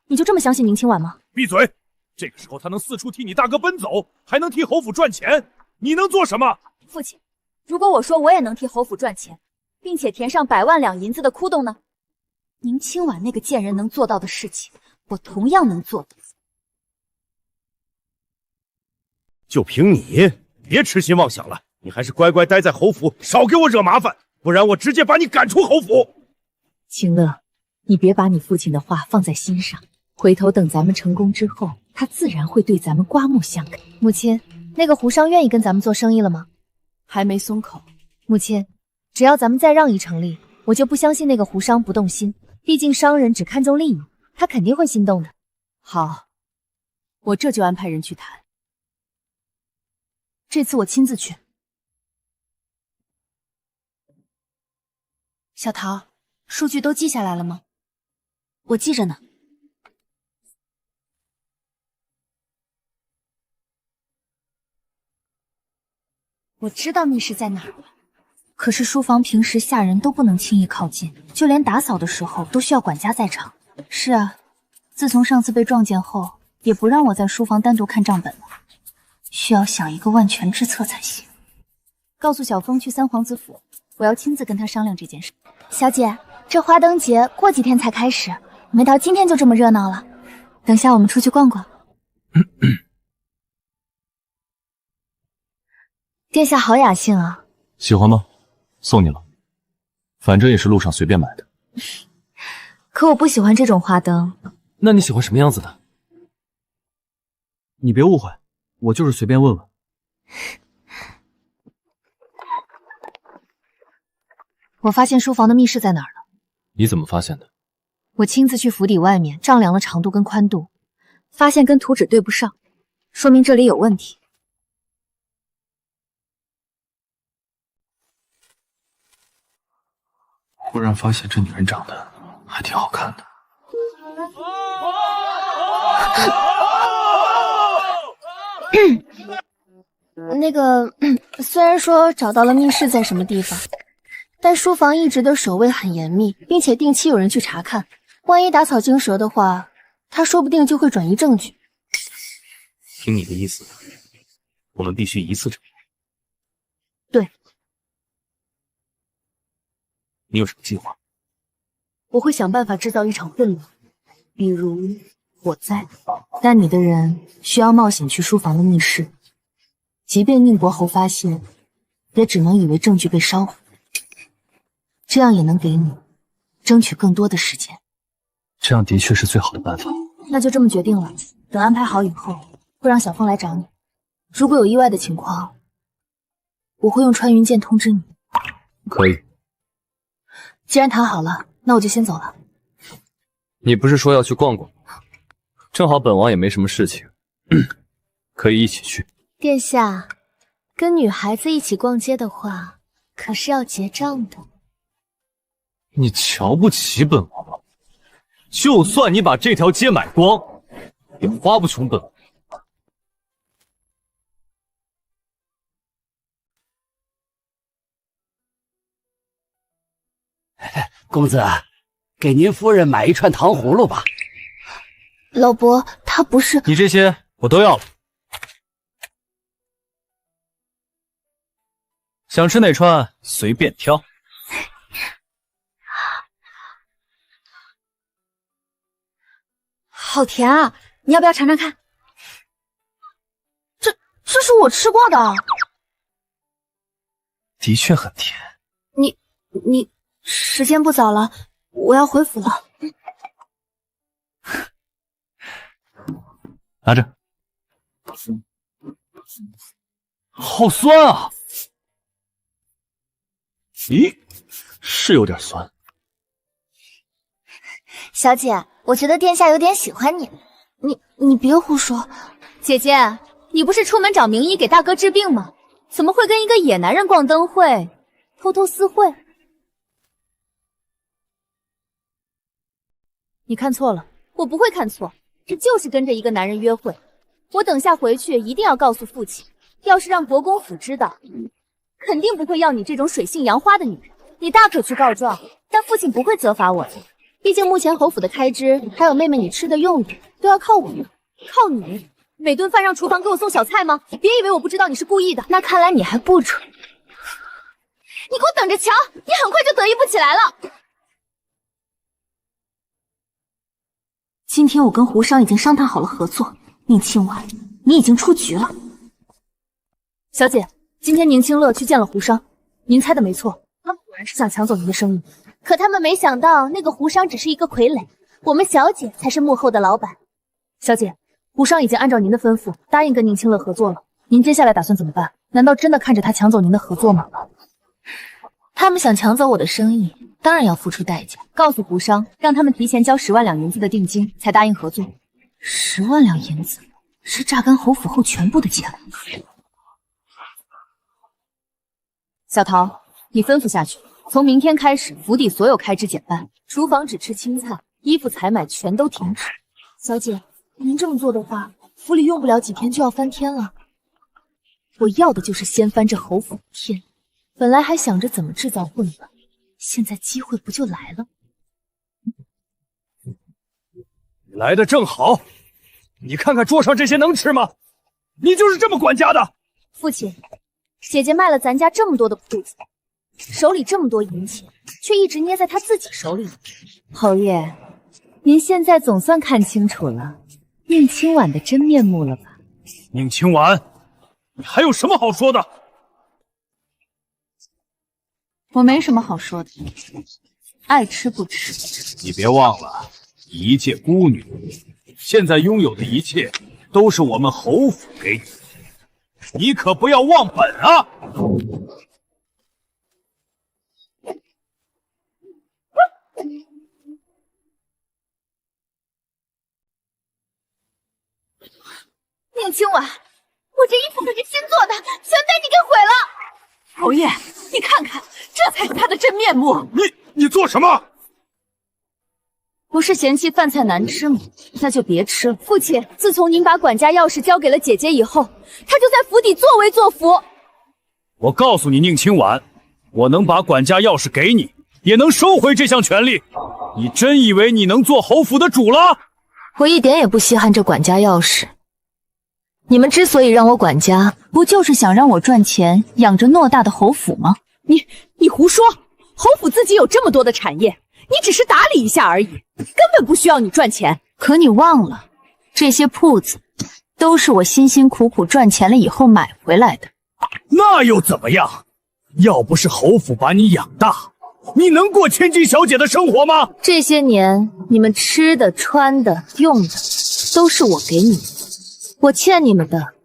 你就这么相信宁清婉吗？闭嘴！这个时候他能四处替你大哥奔走，还能替侯府赚钱，你能做什么？父亲，如果我说我也能替侯府赚钱，并且填上100万两银子的窟窿呢？宁清婉那个贱人能做到的事情，我同样能做到。就凭你，别痴心妄想了，你还是乖乖待在侯府，少给我惹麻烦，不然我直接把你赶出侯府。清乐，你别把你父亲的话放在心上，回头等咱们成功之后，他自然会对咱们刮目相看。母亲，那个胡商愿意跟咱们做生意了吗？还没松口。母亲，只要咱们再让一成立，我就不相信那个胡商不动心。毕竟商人只看重利益，他肯定会心动的。好，我这就安排人去谈。这次我亲自去。小桃，数据都记下来了吗？我记着呢。我知道密室在哪儿了，可是书房平时下人都不能轻易靠近，就连打扫的时候都需要管家在场。是啊，自从上次被撞见后，也不让我在书房单独看账本了。需要想一个万全之策才行。告诉小峰去三皇子府，我要亲自跟他商量这件事。小姐，这花灯节过几天才开始，没到今天就这么热闹了。等下我们出去逛逛。殿下好雅兴啊！喜欢吗？送你了，反正也是路上随便买的。可我不喜欢这种花灯。那你喜欢什么样子的？你别误会，我就是随便问问。我发现书房的密室在哪儿了？你怎么发现的？我亲自去府邸外面丈量了长度跟宽度，发现跟图纸对不上，说明这里有问题。忽然发现这女人长得还挺好看的。那个，虽然说找到了密室在什么地方，但书房一直的守卫很严密，并且定期有人去查看，万一打草惊蛇的话，他说不定就会转移证据。听你的意思，我们必须一次成功。对，你有什么计划？我会想办法制造一场混乱，比如火灾。但你的人需要冒险去书房的密室，即便宁国侯发现，也只能以为证据被烧毁，这样也能给你争取更多的时间。这样的确是最好的办法。那就这么决定了。等安排好以后，会让小凤来找你。如果有意外的情况，我会用穿云箭通知你。可以。既然谈好了，那我就先走了。你不是说要去逛逛？正好本王也没什么事情，可以一起去。殿下，跟女孩子一起逛街的话，可是要结账的。你瞧不起本王吗？就算你把这条街买光，也花不穷本王。公子，给您夫人买一串糖葫芦吧。老伯，他不是……你这些我都要了。想吃哪串随便挑。好甜啊！你要不要尝尝看？这是我吃过的。的确很甜。你时间不早了，我要回府了。拿着。好酸啊！咦，是有点酸。小姐，我觉得殿下有点喜欢你。你别胡说。姐姐，你不是出门找名医给大哥治病吗？怎么会跟一个野男人逛灯会，偷偷私会？你看错了。我不会看错，这就是跟着一个男人约会。我等下回去一定要告诉父亲，要是让国公府知道，肯定不会要你这种水性杨花的女人。你大可去告状，但父亲不会责罚我的。毕竟目前侯府的开支，还有妹妹你吃的用的，都要靠我。靠你？每顿饭让厨房给我送小菜吗？别以为我不知道你是故意的。那看来你还不蠢。你给我等着瞧，你很快就得意不起来了。今天我跟胡商已经商谈好了合作，宁清婉，你已经出局了。小姐，今天宁清乐去见了胡商，您猜的没错，他们果然是想抢走您的生意。可他们没想到，那个胡商只是一个傀儡，我们小姐才是幕后的老板。小姐，胡商已经按照您的吩咐答应跟宁清乐合作了，您接下来打算怎么办？难道真的看着他抢走您的合作吗？他们想抢走我的生意，当然要付出代价。告诉胡商，让他们提前交10万两银子的定金，才答应合作。10万两银子是榨干侯府后全部的钱。小桃，你吩咐下去，从明天开始，府邸所有开支减半，厨房只吃青菜，衣服采买全都停止。小姐，您这么做的话，府里用不了几天就要翻天了。我要的就是掀翻这侯府的天。本来还想着怎么制造混乱，现在机会不就来了？你来的正好，你看看桌上这些能吃吗？你就是这么管家的？父亲，姐姐卖了咱家这么多的铺子，手里这么多银钱，却一直捏在她自己手里。侯爷，您现在总算看清楚了宁清婉的真面目了吧？宁清婉，你还有什么好说的？我没什么好说的，爱吃不吃。你别忘了，一介孤女，现在拥有的一切都是我们侯府给你的，你可不要忘本啊！宁清婉，我这衣服可是新做的，全被你给毁了！侯爷，你看看，这才是他的真面目。你做什么？不是嫌弃饭菜难吃吗？那就别吃了。父亲，自从您把管家钥匙交给了姐姐以后，他就在府邸作威作福。我告诉你，宁清婉，我能把管家钥匙给你，也能收回这项权利。你真以为你能做侯府的主了？我一点也不稀罕这管家钥匙。你们之所以让我管家，不就是想让我赚钱养着偌大的侯府吗？你胡说！侯府自己有这么多的产业，你只是打理一下而已，根本不需要你赚钱。可你忘了，这些铺子都是我辛辛苦苦赚钱了以后买回来的。那又怎么样？要不是侯府把你养大，你能过千金小姐的生活吗？这些年你们吃的、穿的、用的，都是我给你们的。我欠你们的，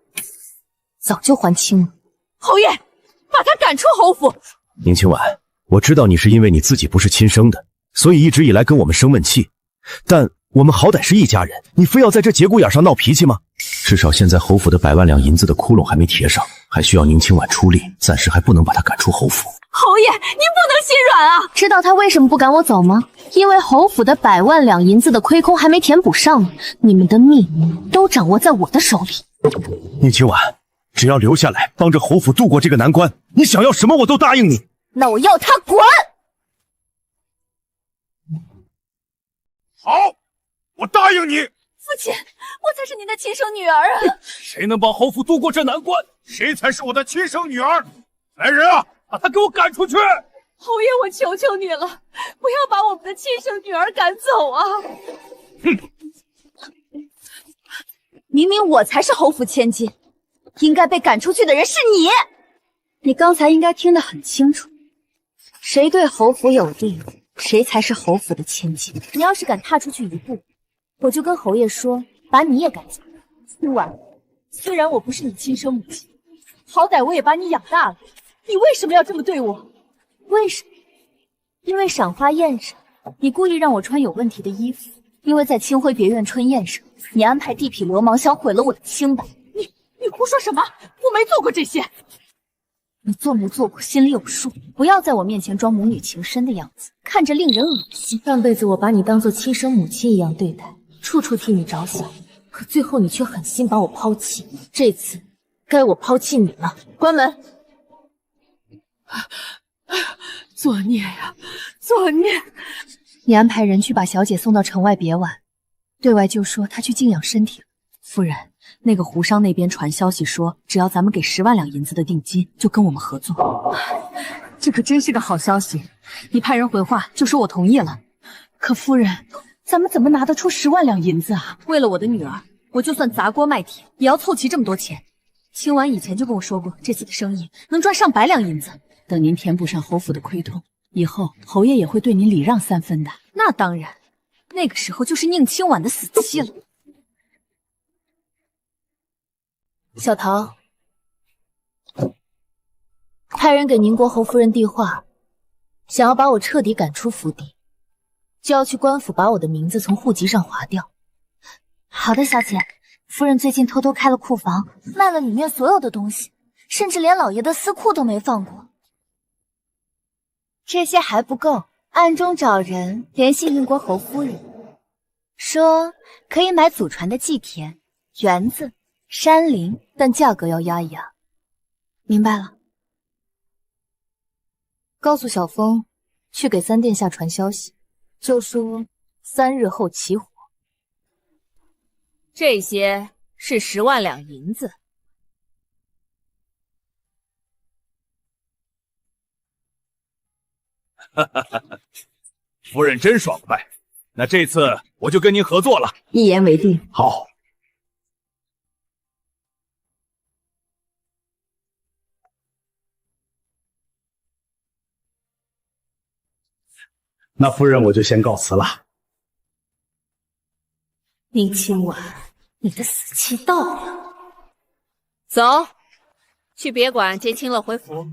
早就还清了。侯爷，把他赶出侯府！宁清婉，我知道你是因为你自己不是亲生的，所以一直以来跟我们生闷气，但我们好歹是一家人，你非要在这节骨眼上闹脾气吗？至少现在侯府的100万两银子的窟窿还没贴上，还需要宁清婉出力，暂时还不能把他赶出侯府。侯爷，您不能心软啊！知道他为什么不赶我走吗？因为侯府的100万两银子的亏空还没填补上呢，你们的命都掌握在我的手里。宁清婉，只要留下来帮着侯府度过这个难关，你想要什么我都答应你。那我要他滚！好，我答应你。父亲，我才是您的亲生女儿啊！谁能帮侯府度过这难关？谁才是我的亲生女儿？来人啊，把他给我赶出去！侯爷，我求求你了，不要把我们的亲生女儿赶走啊！明明我才是侯府千金，应该被赶出去的人是你。你刚才应该听得很清楚，谁对侯府有利，谁才是侯府的千金。你要是敢踏出去一步，我就跟侯爷说，把你也赶走。清婉，虽然我不是你亲生母亲，好歹我也把你养大了，你为什么要这么对我？为什么？因为赏花宴上，你故意让我穿有问题的衣服；因为在清辉别院春宴上，你安排地痞流氓想毁了我的清白。你胡说什么？我没做过这些。你做没做过，心里有数。不要在我面前装母女情深的样子，看着令人恶心。上辈子我把你当做亲生母亲一样对待，处处替你着想，可最后你却狠心把我抛弃。这次该我抛弃你了。关门！作孽呀，作孽！你安排人去把小姐送到城外别玩，对外就说她去静养身体了。夫人，那个胡商那边传消息说，只要咱们给10万两银子的定金，就跟我们合作。这可真是个好消息！你派人回话，就说我同意了。可夫人，咱们怎么拿得出10万两银子啊？为了我的女儿，我就算砸锅卖铁，也要凑齐这么多钱。清婉以前就跟我说过，这次的生意能赚上百两银子。等您填补上侯府的亏空，以后侯爷也会对您礼让3分的。那当然，那个时候就是宁清婉的死期了。小桃，派人给宁国侯夫人递话，想要把我彻底赶出府邸，就要去官府把我的名字从户籍上划掉。好的，小姐。夫人最近偷偷开了库房，卖了里面所有的东西，甚至连老爷的私库都没放过。这些还不够，暗中找人联系宁国侯夫人，说可以买祖传的祭田、园子、山林，但价格要压一压。明白了。告诉小风，去给三殿下传消息，就说3日后起火。这些是10万两银子。夫人真爽快，那这次我就跟您合作了。一言为定。好。那夫人我就先告辞了。宁清婉，你的死期到了。走，去别馆接清乐回府。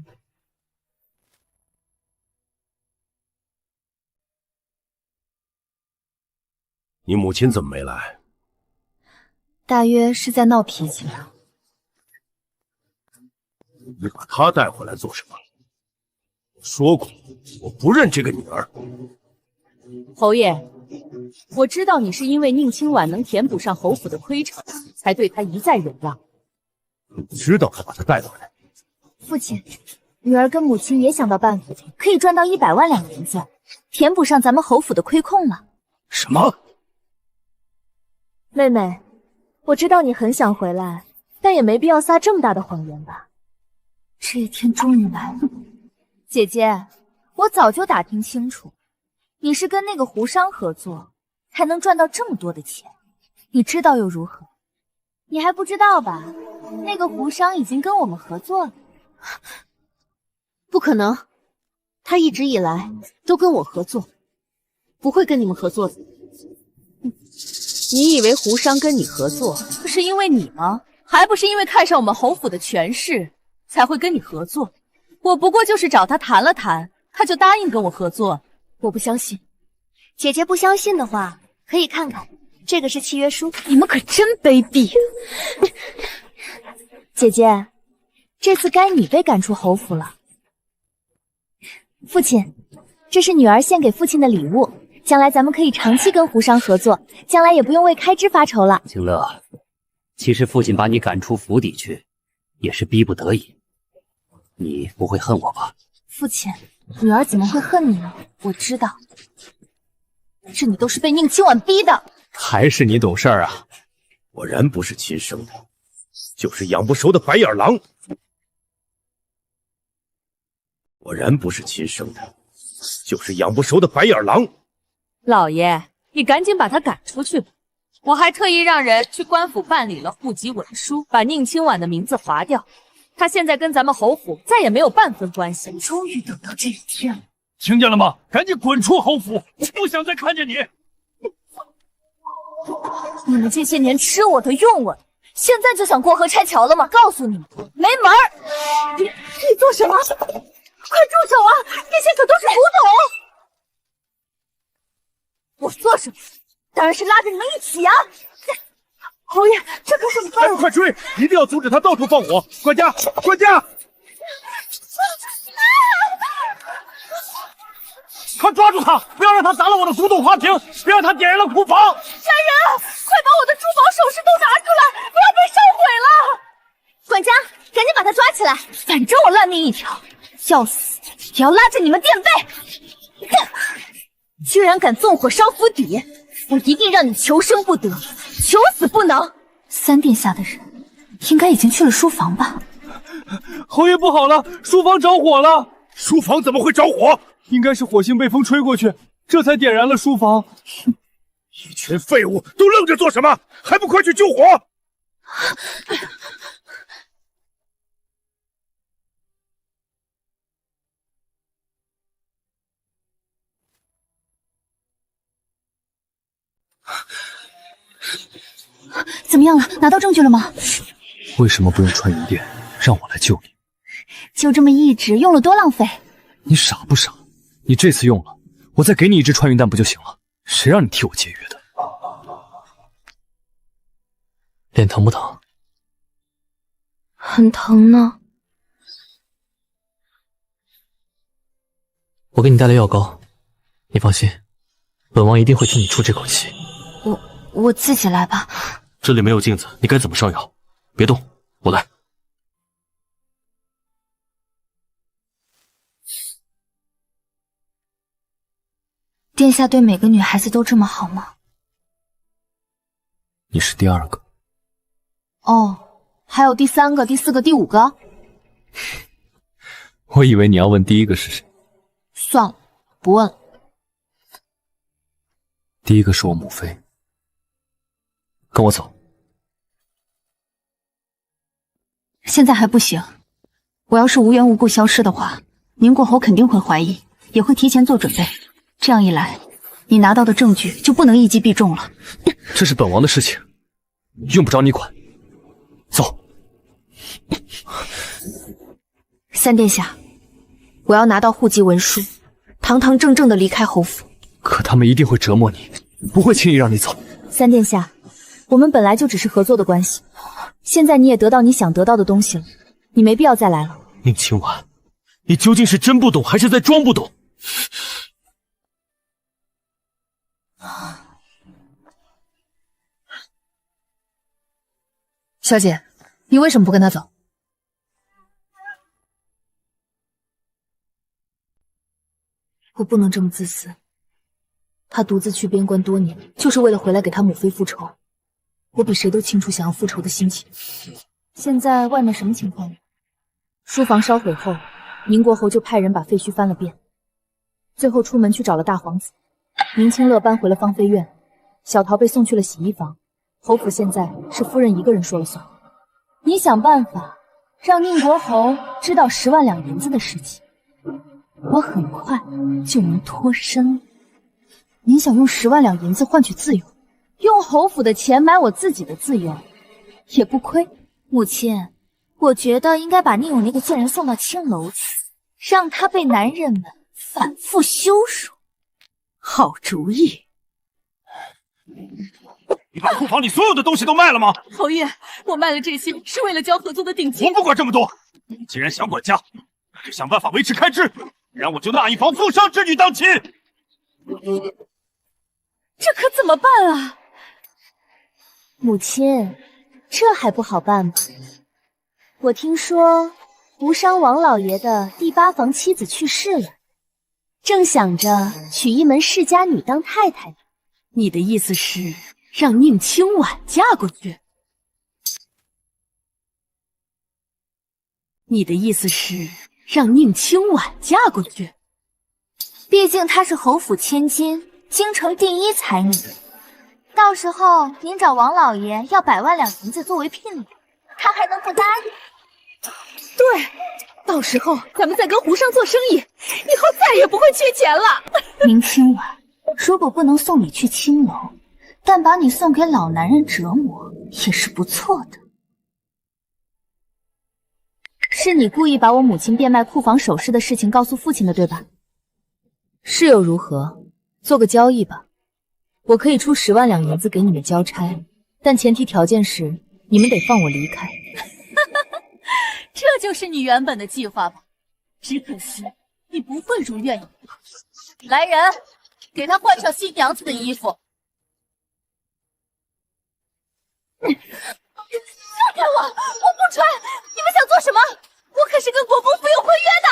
你母亲怎么没来？大约是在闹脾气吧。你把她带回来做什么？我说过，我不认这个女儿。侯爷，我知道你是因为宁清婉能填补上侯府的亏诚，才对她一再忍让。你知道她把她带回来。父亲，女儿跟母亲也想到办法，可以赚到100万两银子，填补上咱们侯府的亏空了。什么？妹妹，我知道你很想回来，但也没必要撒这么大的谎言吧？这一天终于来了。姐姐，我早就打听清楚，你是跟那个胡商合作，才能赚到这么多的钱。你知道又如何？你还不知道吧？那个胡商已经跟我们合作了。不可能，他一直以来都跟我合作，不会跟你们合作的。你以为胡商跟你合作是因为你吗？还不是因为看上我们侯府的权势才会跟你合作。我不过就是找他谈了谈，他就答应跟我合作。我不相信。姐姐不相信的话，可以看看，这个是契约书。你们可真卑鄙！姐姐，这次该你被赶出侯府了。父亲，这是女儿献给父亲的礼物，将来咱们可以长期跟胡商合作，将来也不用为开支发愁了。景乐，其实父亲把你赶出府邸去，也是逼不得已。你不会恨我吧？父亲，女儿怎么会恨你呢？我知道，这你都是被宁清婉逼的。还是你懂事儿啊！果然不是亲生的，就是养不熟的白眼狼。果然不是亲生的，就是养不熟的白眼狼。老爷，你赶紧把他赶出去吧！我还特意让人去官府办理了户籍文书，把宁清婉的名字划掉。他现在跟咱们侯府再也没有半分关系。终于等到这一天了，听见了吗？赶紧滚出侯府！我不想再看见你。你们这些年吃我的用我的，现在就想过河拆桥了吗？告诉你们，没门儿！你做什么？快住手啊！这些可都是古董。我做什么？当然是拉着你们一起啊！侯爷，这可是哎，快追！一定要阻止他到处放火！管家，管家！快抓住他！不要让他砸了我的古董花瓶，别让他点燃了库房！来人，快把我的珠宝首饰都拿出来，不要被烧毁了！管家，赶紧把他抓起来！反正我烂命一条，要死也要拉着你们垫背！居然敢纵火烧府邸，我一定让你求生不得，求死不能！三殿下的人应该已经去了书房吧？侯爷不好了，书房着火了！书房怎么会着火？应该是火星被风吹过去，这才点燃了书房。一群废物，都愣着做什么？还不快去救火！怎么样了？拿到证据了吗？为什么不用穿云殿，让我来救你？就这么一直用了多浪费！你傻不傻？你这次用了，我再给你一支穿云弹不就行了？谁让你替我节约的？脸疼不疼？很疼呢。我给你带了药膏，你放心，本王一定会替你出这口气。我自己来吧。这里没有镜子，你该怎么上药？别动，我来。殿下对每个女孩子都这么好吗？你是第二个。哦，还有第三个、第四个、第五个？我以为你要问第一个是谁。算了，不问了。第一个是我母妃。跟我走。现在还不行，我要是无缘无故消失的话，宁国侯肯定会怀疑，也会提前做准备。这样一来，你拿到的证据就不能一击必中了。这是本王的事情，用不着你管。走。三殿下，我要拿到户籍文书，堂堂正正的离开侯府。可他们一定会折磨你，不会轻易让你走。三殿下，我们本来就只是合作的关系，现在你也得到你想得到的东西了，你没必要再来了。宁清婉，你究竟是真不懂，还是在装不懂？小姐，你为什么不跟他走？我不能这么自私。他独自去边关多年，就是为了回来给他母妃复仇。我比谁都清楚想要复仇的心情。现在外面什么情况呢？书房烧毁后，宁国侯就派人把废墟翻了遍，最后出门去找了大皇子。宁清乐搬回了芳菲院，小桃被送去了洗衣房。侯府现在是夫人一个人说了算。你想办法让宁国侯知道10万两银子的事情，我很快就能脱身了。您想用10万两银子换取自由，用侯府的钱买我自己的自由，也不亏。母亲，我觉得应该把宁勇那个贱人送到青楼去，让他被男人们反复羞辱。好主意。你把库房里所有的东西都卖了吗？侯爷，我卖了这些是为了交合作的定金。我不管这么多，你既然想管家，那就想办法维持开支，不然我就纳一房富商之女当亲。这可怎么办啊？母亲，这还不好办吗？我听说胡商王老爷的第8房妻子去世了，正想着娶一门世家女当太太呢。你的意思是让宁清婉嫁过去？你的意思是让宁清婉嫁过去？毕竟她是侯府千金，京城第1才女。到时候您找王老爷要100万两银子作为聘礼，他还能不答应？对，到时候咱们再跟胡商做生意，以后再也不会缺钱了。宁清婉，如果不能送你去青楼，但把你送给老男人折磨也是不错的。是你故意把我母亲变卖库房首饰的事情告诉父亲的，对吧？是又如何？做个交易吧，我可以出10万两银子给你们交差，但前提条件是你们得放我离开。这就是你原本的计划吧？只可惜你不会如愿以偿。来人，给他换上新娘子的衣服。放开我！我不穿！你们想做什么？我可是跟国公府有婚约的。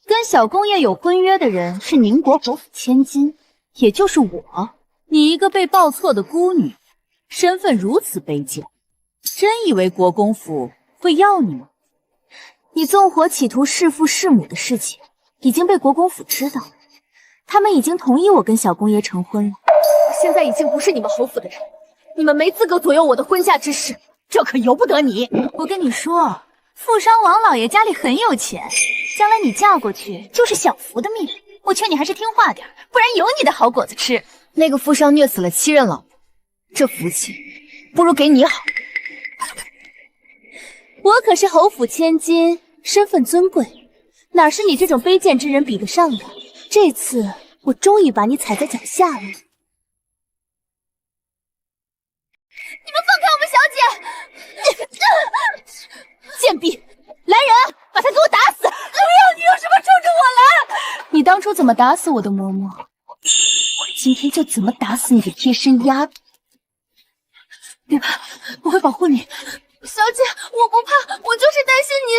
跟小公爷有婚约的人是宁国侯府千金，也就是我。你一个被抱错的孤女，身份如此卑贱，真以为国公府会要你吗？你纵火企图弑父弑母的事情已经被国公府知道，他们已经同意我跟小公爷成婚了。我现在已经不是你们侯府的人，你们没资格左右我的婚嫁之事，这可由不得你。我跟你说，富商王老爷家里很有钱，将来你嫁过去就是享福的命。我劝你还是听话点，不然有你的好果子吃。那个富商虐死了7任老婆，这福气不如给你好。我可是侯府千金，身份尊贵，哪是你这种卑贱之人比得上的？这次我终于把你踩在脚下了。你们放开我们小姐！贱婢，来人，把她给我打死！不要！你有什么冲着我来？你当初怎么打死我的嬷嬷，我今天就怎么打死你的贴身丫头。别怕，我会保护你。小姐，我不怕，我就是担心你。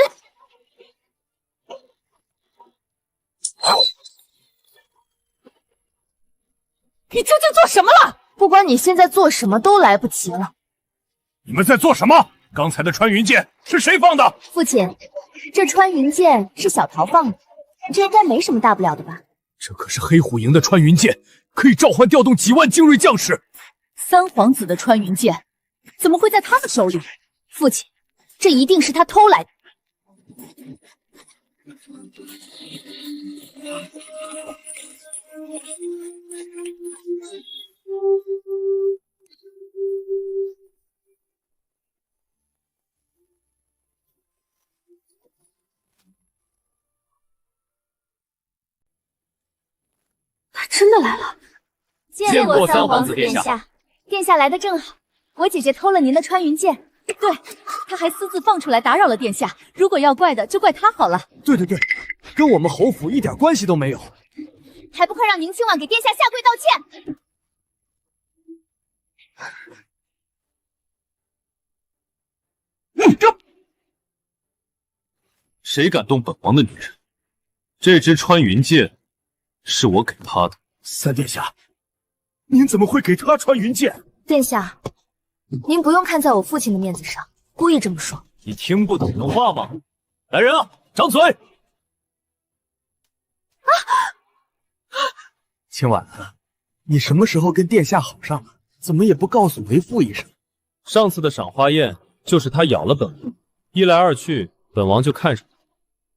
你究竟做什么了？不管你现在做什么都来不及了。你们在做什么？刚才的穿云箭是谁放的？父亲，这穿云箭是小桃放的，这应该没什么大不了的吧？这可是黑虎营的穿云箭，可以召唤调动几万精锐将士。三皇子的穿云箭怎么会在他的手里？父亲，这一定是他偷来的。他真的来了！见过三皇子殿下。殿下来的正好，我姐姐偷了您的穿云箭。对，他还私自放出来打扰了殿下。如果要怪的，就怪他好了。对，跟我们侯府一点关系都没有。还不快让宁清婉给殿下下跪道歉！谁敢动本王的女人？这支穿云箭是我给他的。三殿下，您怎么会给他穿云箭？殿下，您不用看在我父亲的面子上，故意这么说。你听不懂人话吗？来人啊，张嘴！青婉，你什么时候跟殿下好上了？怎么也不告诉为父一声？上次的赏花宴就是他咬了本王，一来二去，本王就看上他，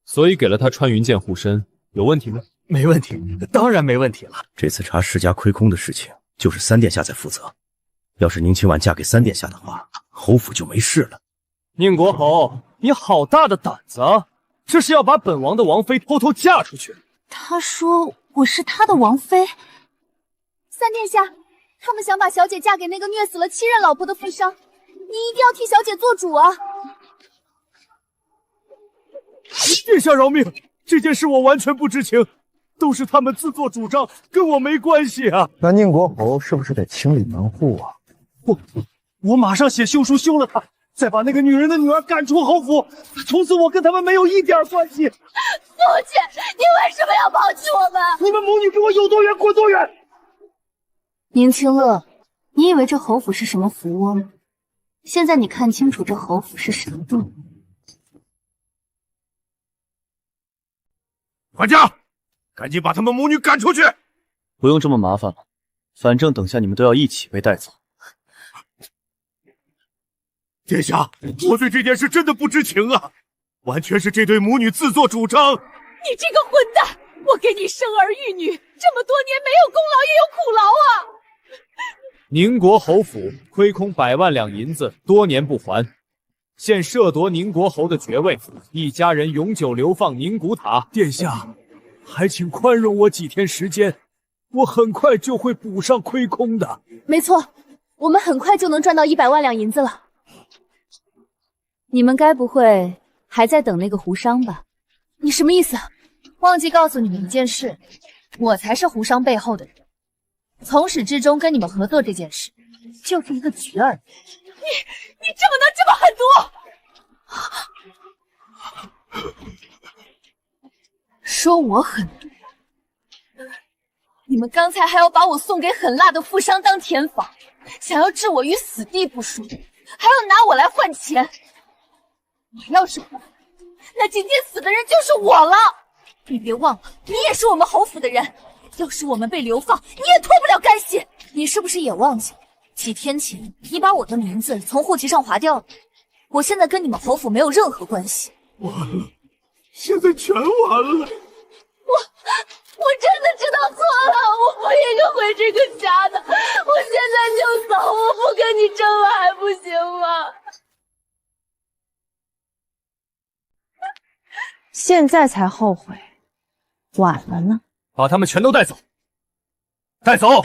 所以给了他穿云箭护身。有问题吗？没问题，当然没问题了。这次查世家亏空的事情，就是三殿下在负责。要是宁清婉嫁给三殿下的话，侯府就没事了。宁国侯，你好大的胆子啊！这是要把本王的王妃偷偷嫁出去？他说我是他的王妃。三殿下，他们想把小姐嫁给那个虐死了7任老婆的富商，你一定要替小姐做主啊！殿下饶命！这件事我完全不知情，都是他们自作主张，跟我没关系啊！那宁国侯是不是得清理门户啊？我马上写休书休了他，再把那个女人的女儿赶出侯府，从此我跟他们没有一点关系。父亲，你为什么要抛弃我们？你们母女跟我有多远滚多远！宁清乐，你以为这侯府是什么福窝吗？现在你看清楚这侯府是什么度了。管家，赶紧把他们母女赶出去！不用这么麻烦了，反正等下你们都要一起被带走。殿下，我对这件事真的不知情啊，完全是这对母女自作主张。你这个混蛋！我给你生儿育女，这么多年没有功劳也有苦劳啊！宁国侯府亏空100万两银子，多年不还，现涉夺宁国侯的爵位，一家人永久流放宁古塔。殿下，还请宽容我几天时间，我很快就会补上亏空的。没错，我们很快就能赚到100万两银子了。你们该不会还在等那个胡商吧？你什么意思？忘记告诉你们一件事，我才是胡商背后的人。从始至终跟你们合作这件事，就是一个局而已。你怎么能这么狠毒？说我狠毒？你们刚才还要把我送给狠辣的富商当填房，想要置我于死地不说，还要拿我来换钱。我要是不，那今天死的人就是我了。你别忘了，你也是我们侯府的人。要是我们被流放，你也脱不了干系。你是不是也忘记了，几天前你把我的名字从户籍上划掉了？我现在跟你们侯府没有任何关系。完了，现在全完了。我真的知道错了，我不应该回这个家的。我现在就走，我不跟你争了还不行吗？现在才后悔，晚了呢。把他们全都带走，带走！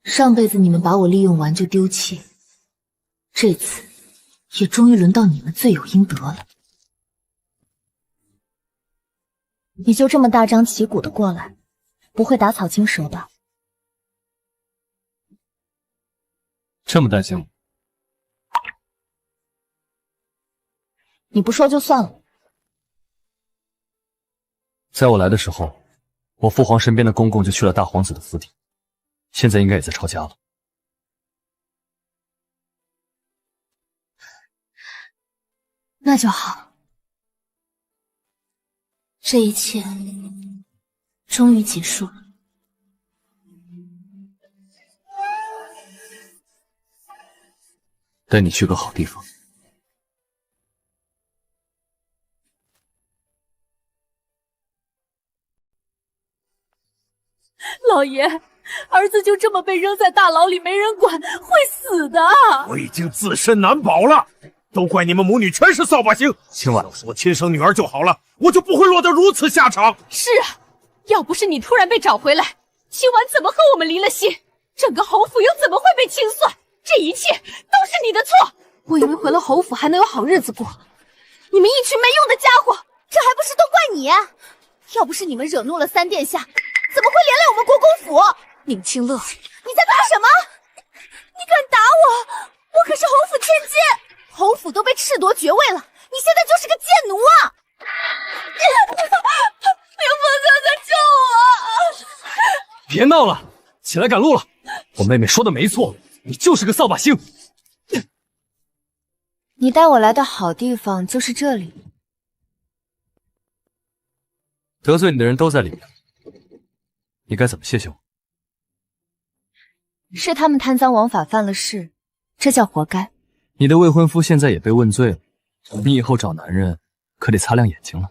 上辈子你们把我利用完就丢弃，这次也终于轮到你们罪有应得了。你就这么大张旗鼓的过来，不会打草惊蛇吧？这么担心我？你不说就算了。在我来的时候，我父皇身边的公公就去了大皇子的府邸，现在应该也在抄家了。那就好，这一切终于结束了。带你去个好地方。老爷，儿子就这么被扔在大牢里没人管，会死的。我已经自身难保了，都怪你们母女全是扫把星。青婉，要是我亲生女儿就好了，我就不会落得如此下场。是啊，要不是你突然被找回来，清婉怎么和我们离了心？整个侯府又怎么会被清算？这一切都是你的错。我以为回了侯府还能有好日子过，你们一群没用的家伙，这还不是都怪你？要不是你们惹怒了三殿下，怎么会连累我们国公府？宁清乐，你在干什么？你敢打我？我可是侯府千金。侯府都被褫夺爵位了，你现在就是个贱奴啊！刘风小姐救我！别闹了，起来赶路了。我妹妹说的没错，你就是个扫把星。你带我来的好地方就是这里。得罪你的人都在里面，你该怎么谢谢我？是他们贪赃枉法犯了事，这叫活该。你的未婚夫现在也被问罪了，你以后找男人可得擦亮眼睛了。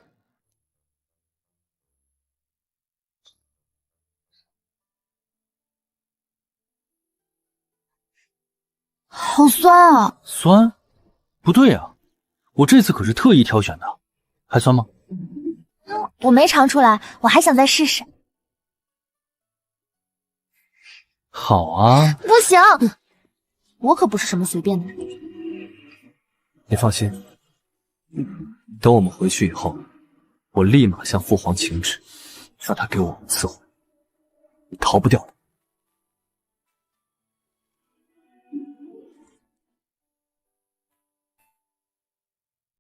好酸啊！酸？不对啊，我这次可是特意挑选的，还酸吗？我没尝出来，我还想再试试。好啊，不行，我可不是什么随便的人。你放心，等我们回去以后，我立马向父皇请旨，让他给我伺候，你逃不掉的。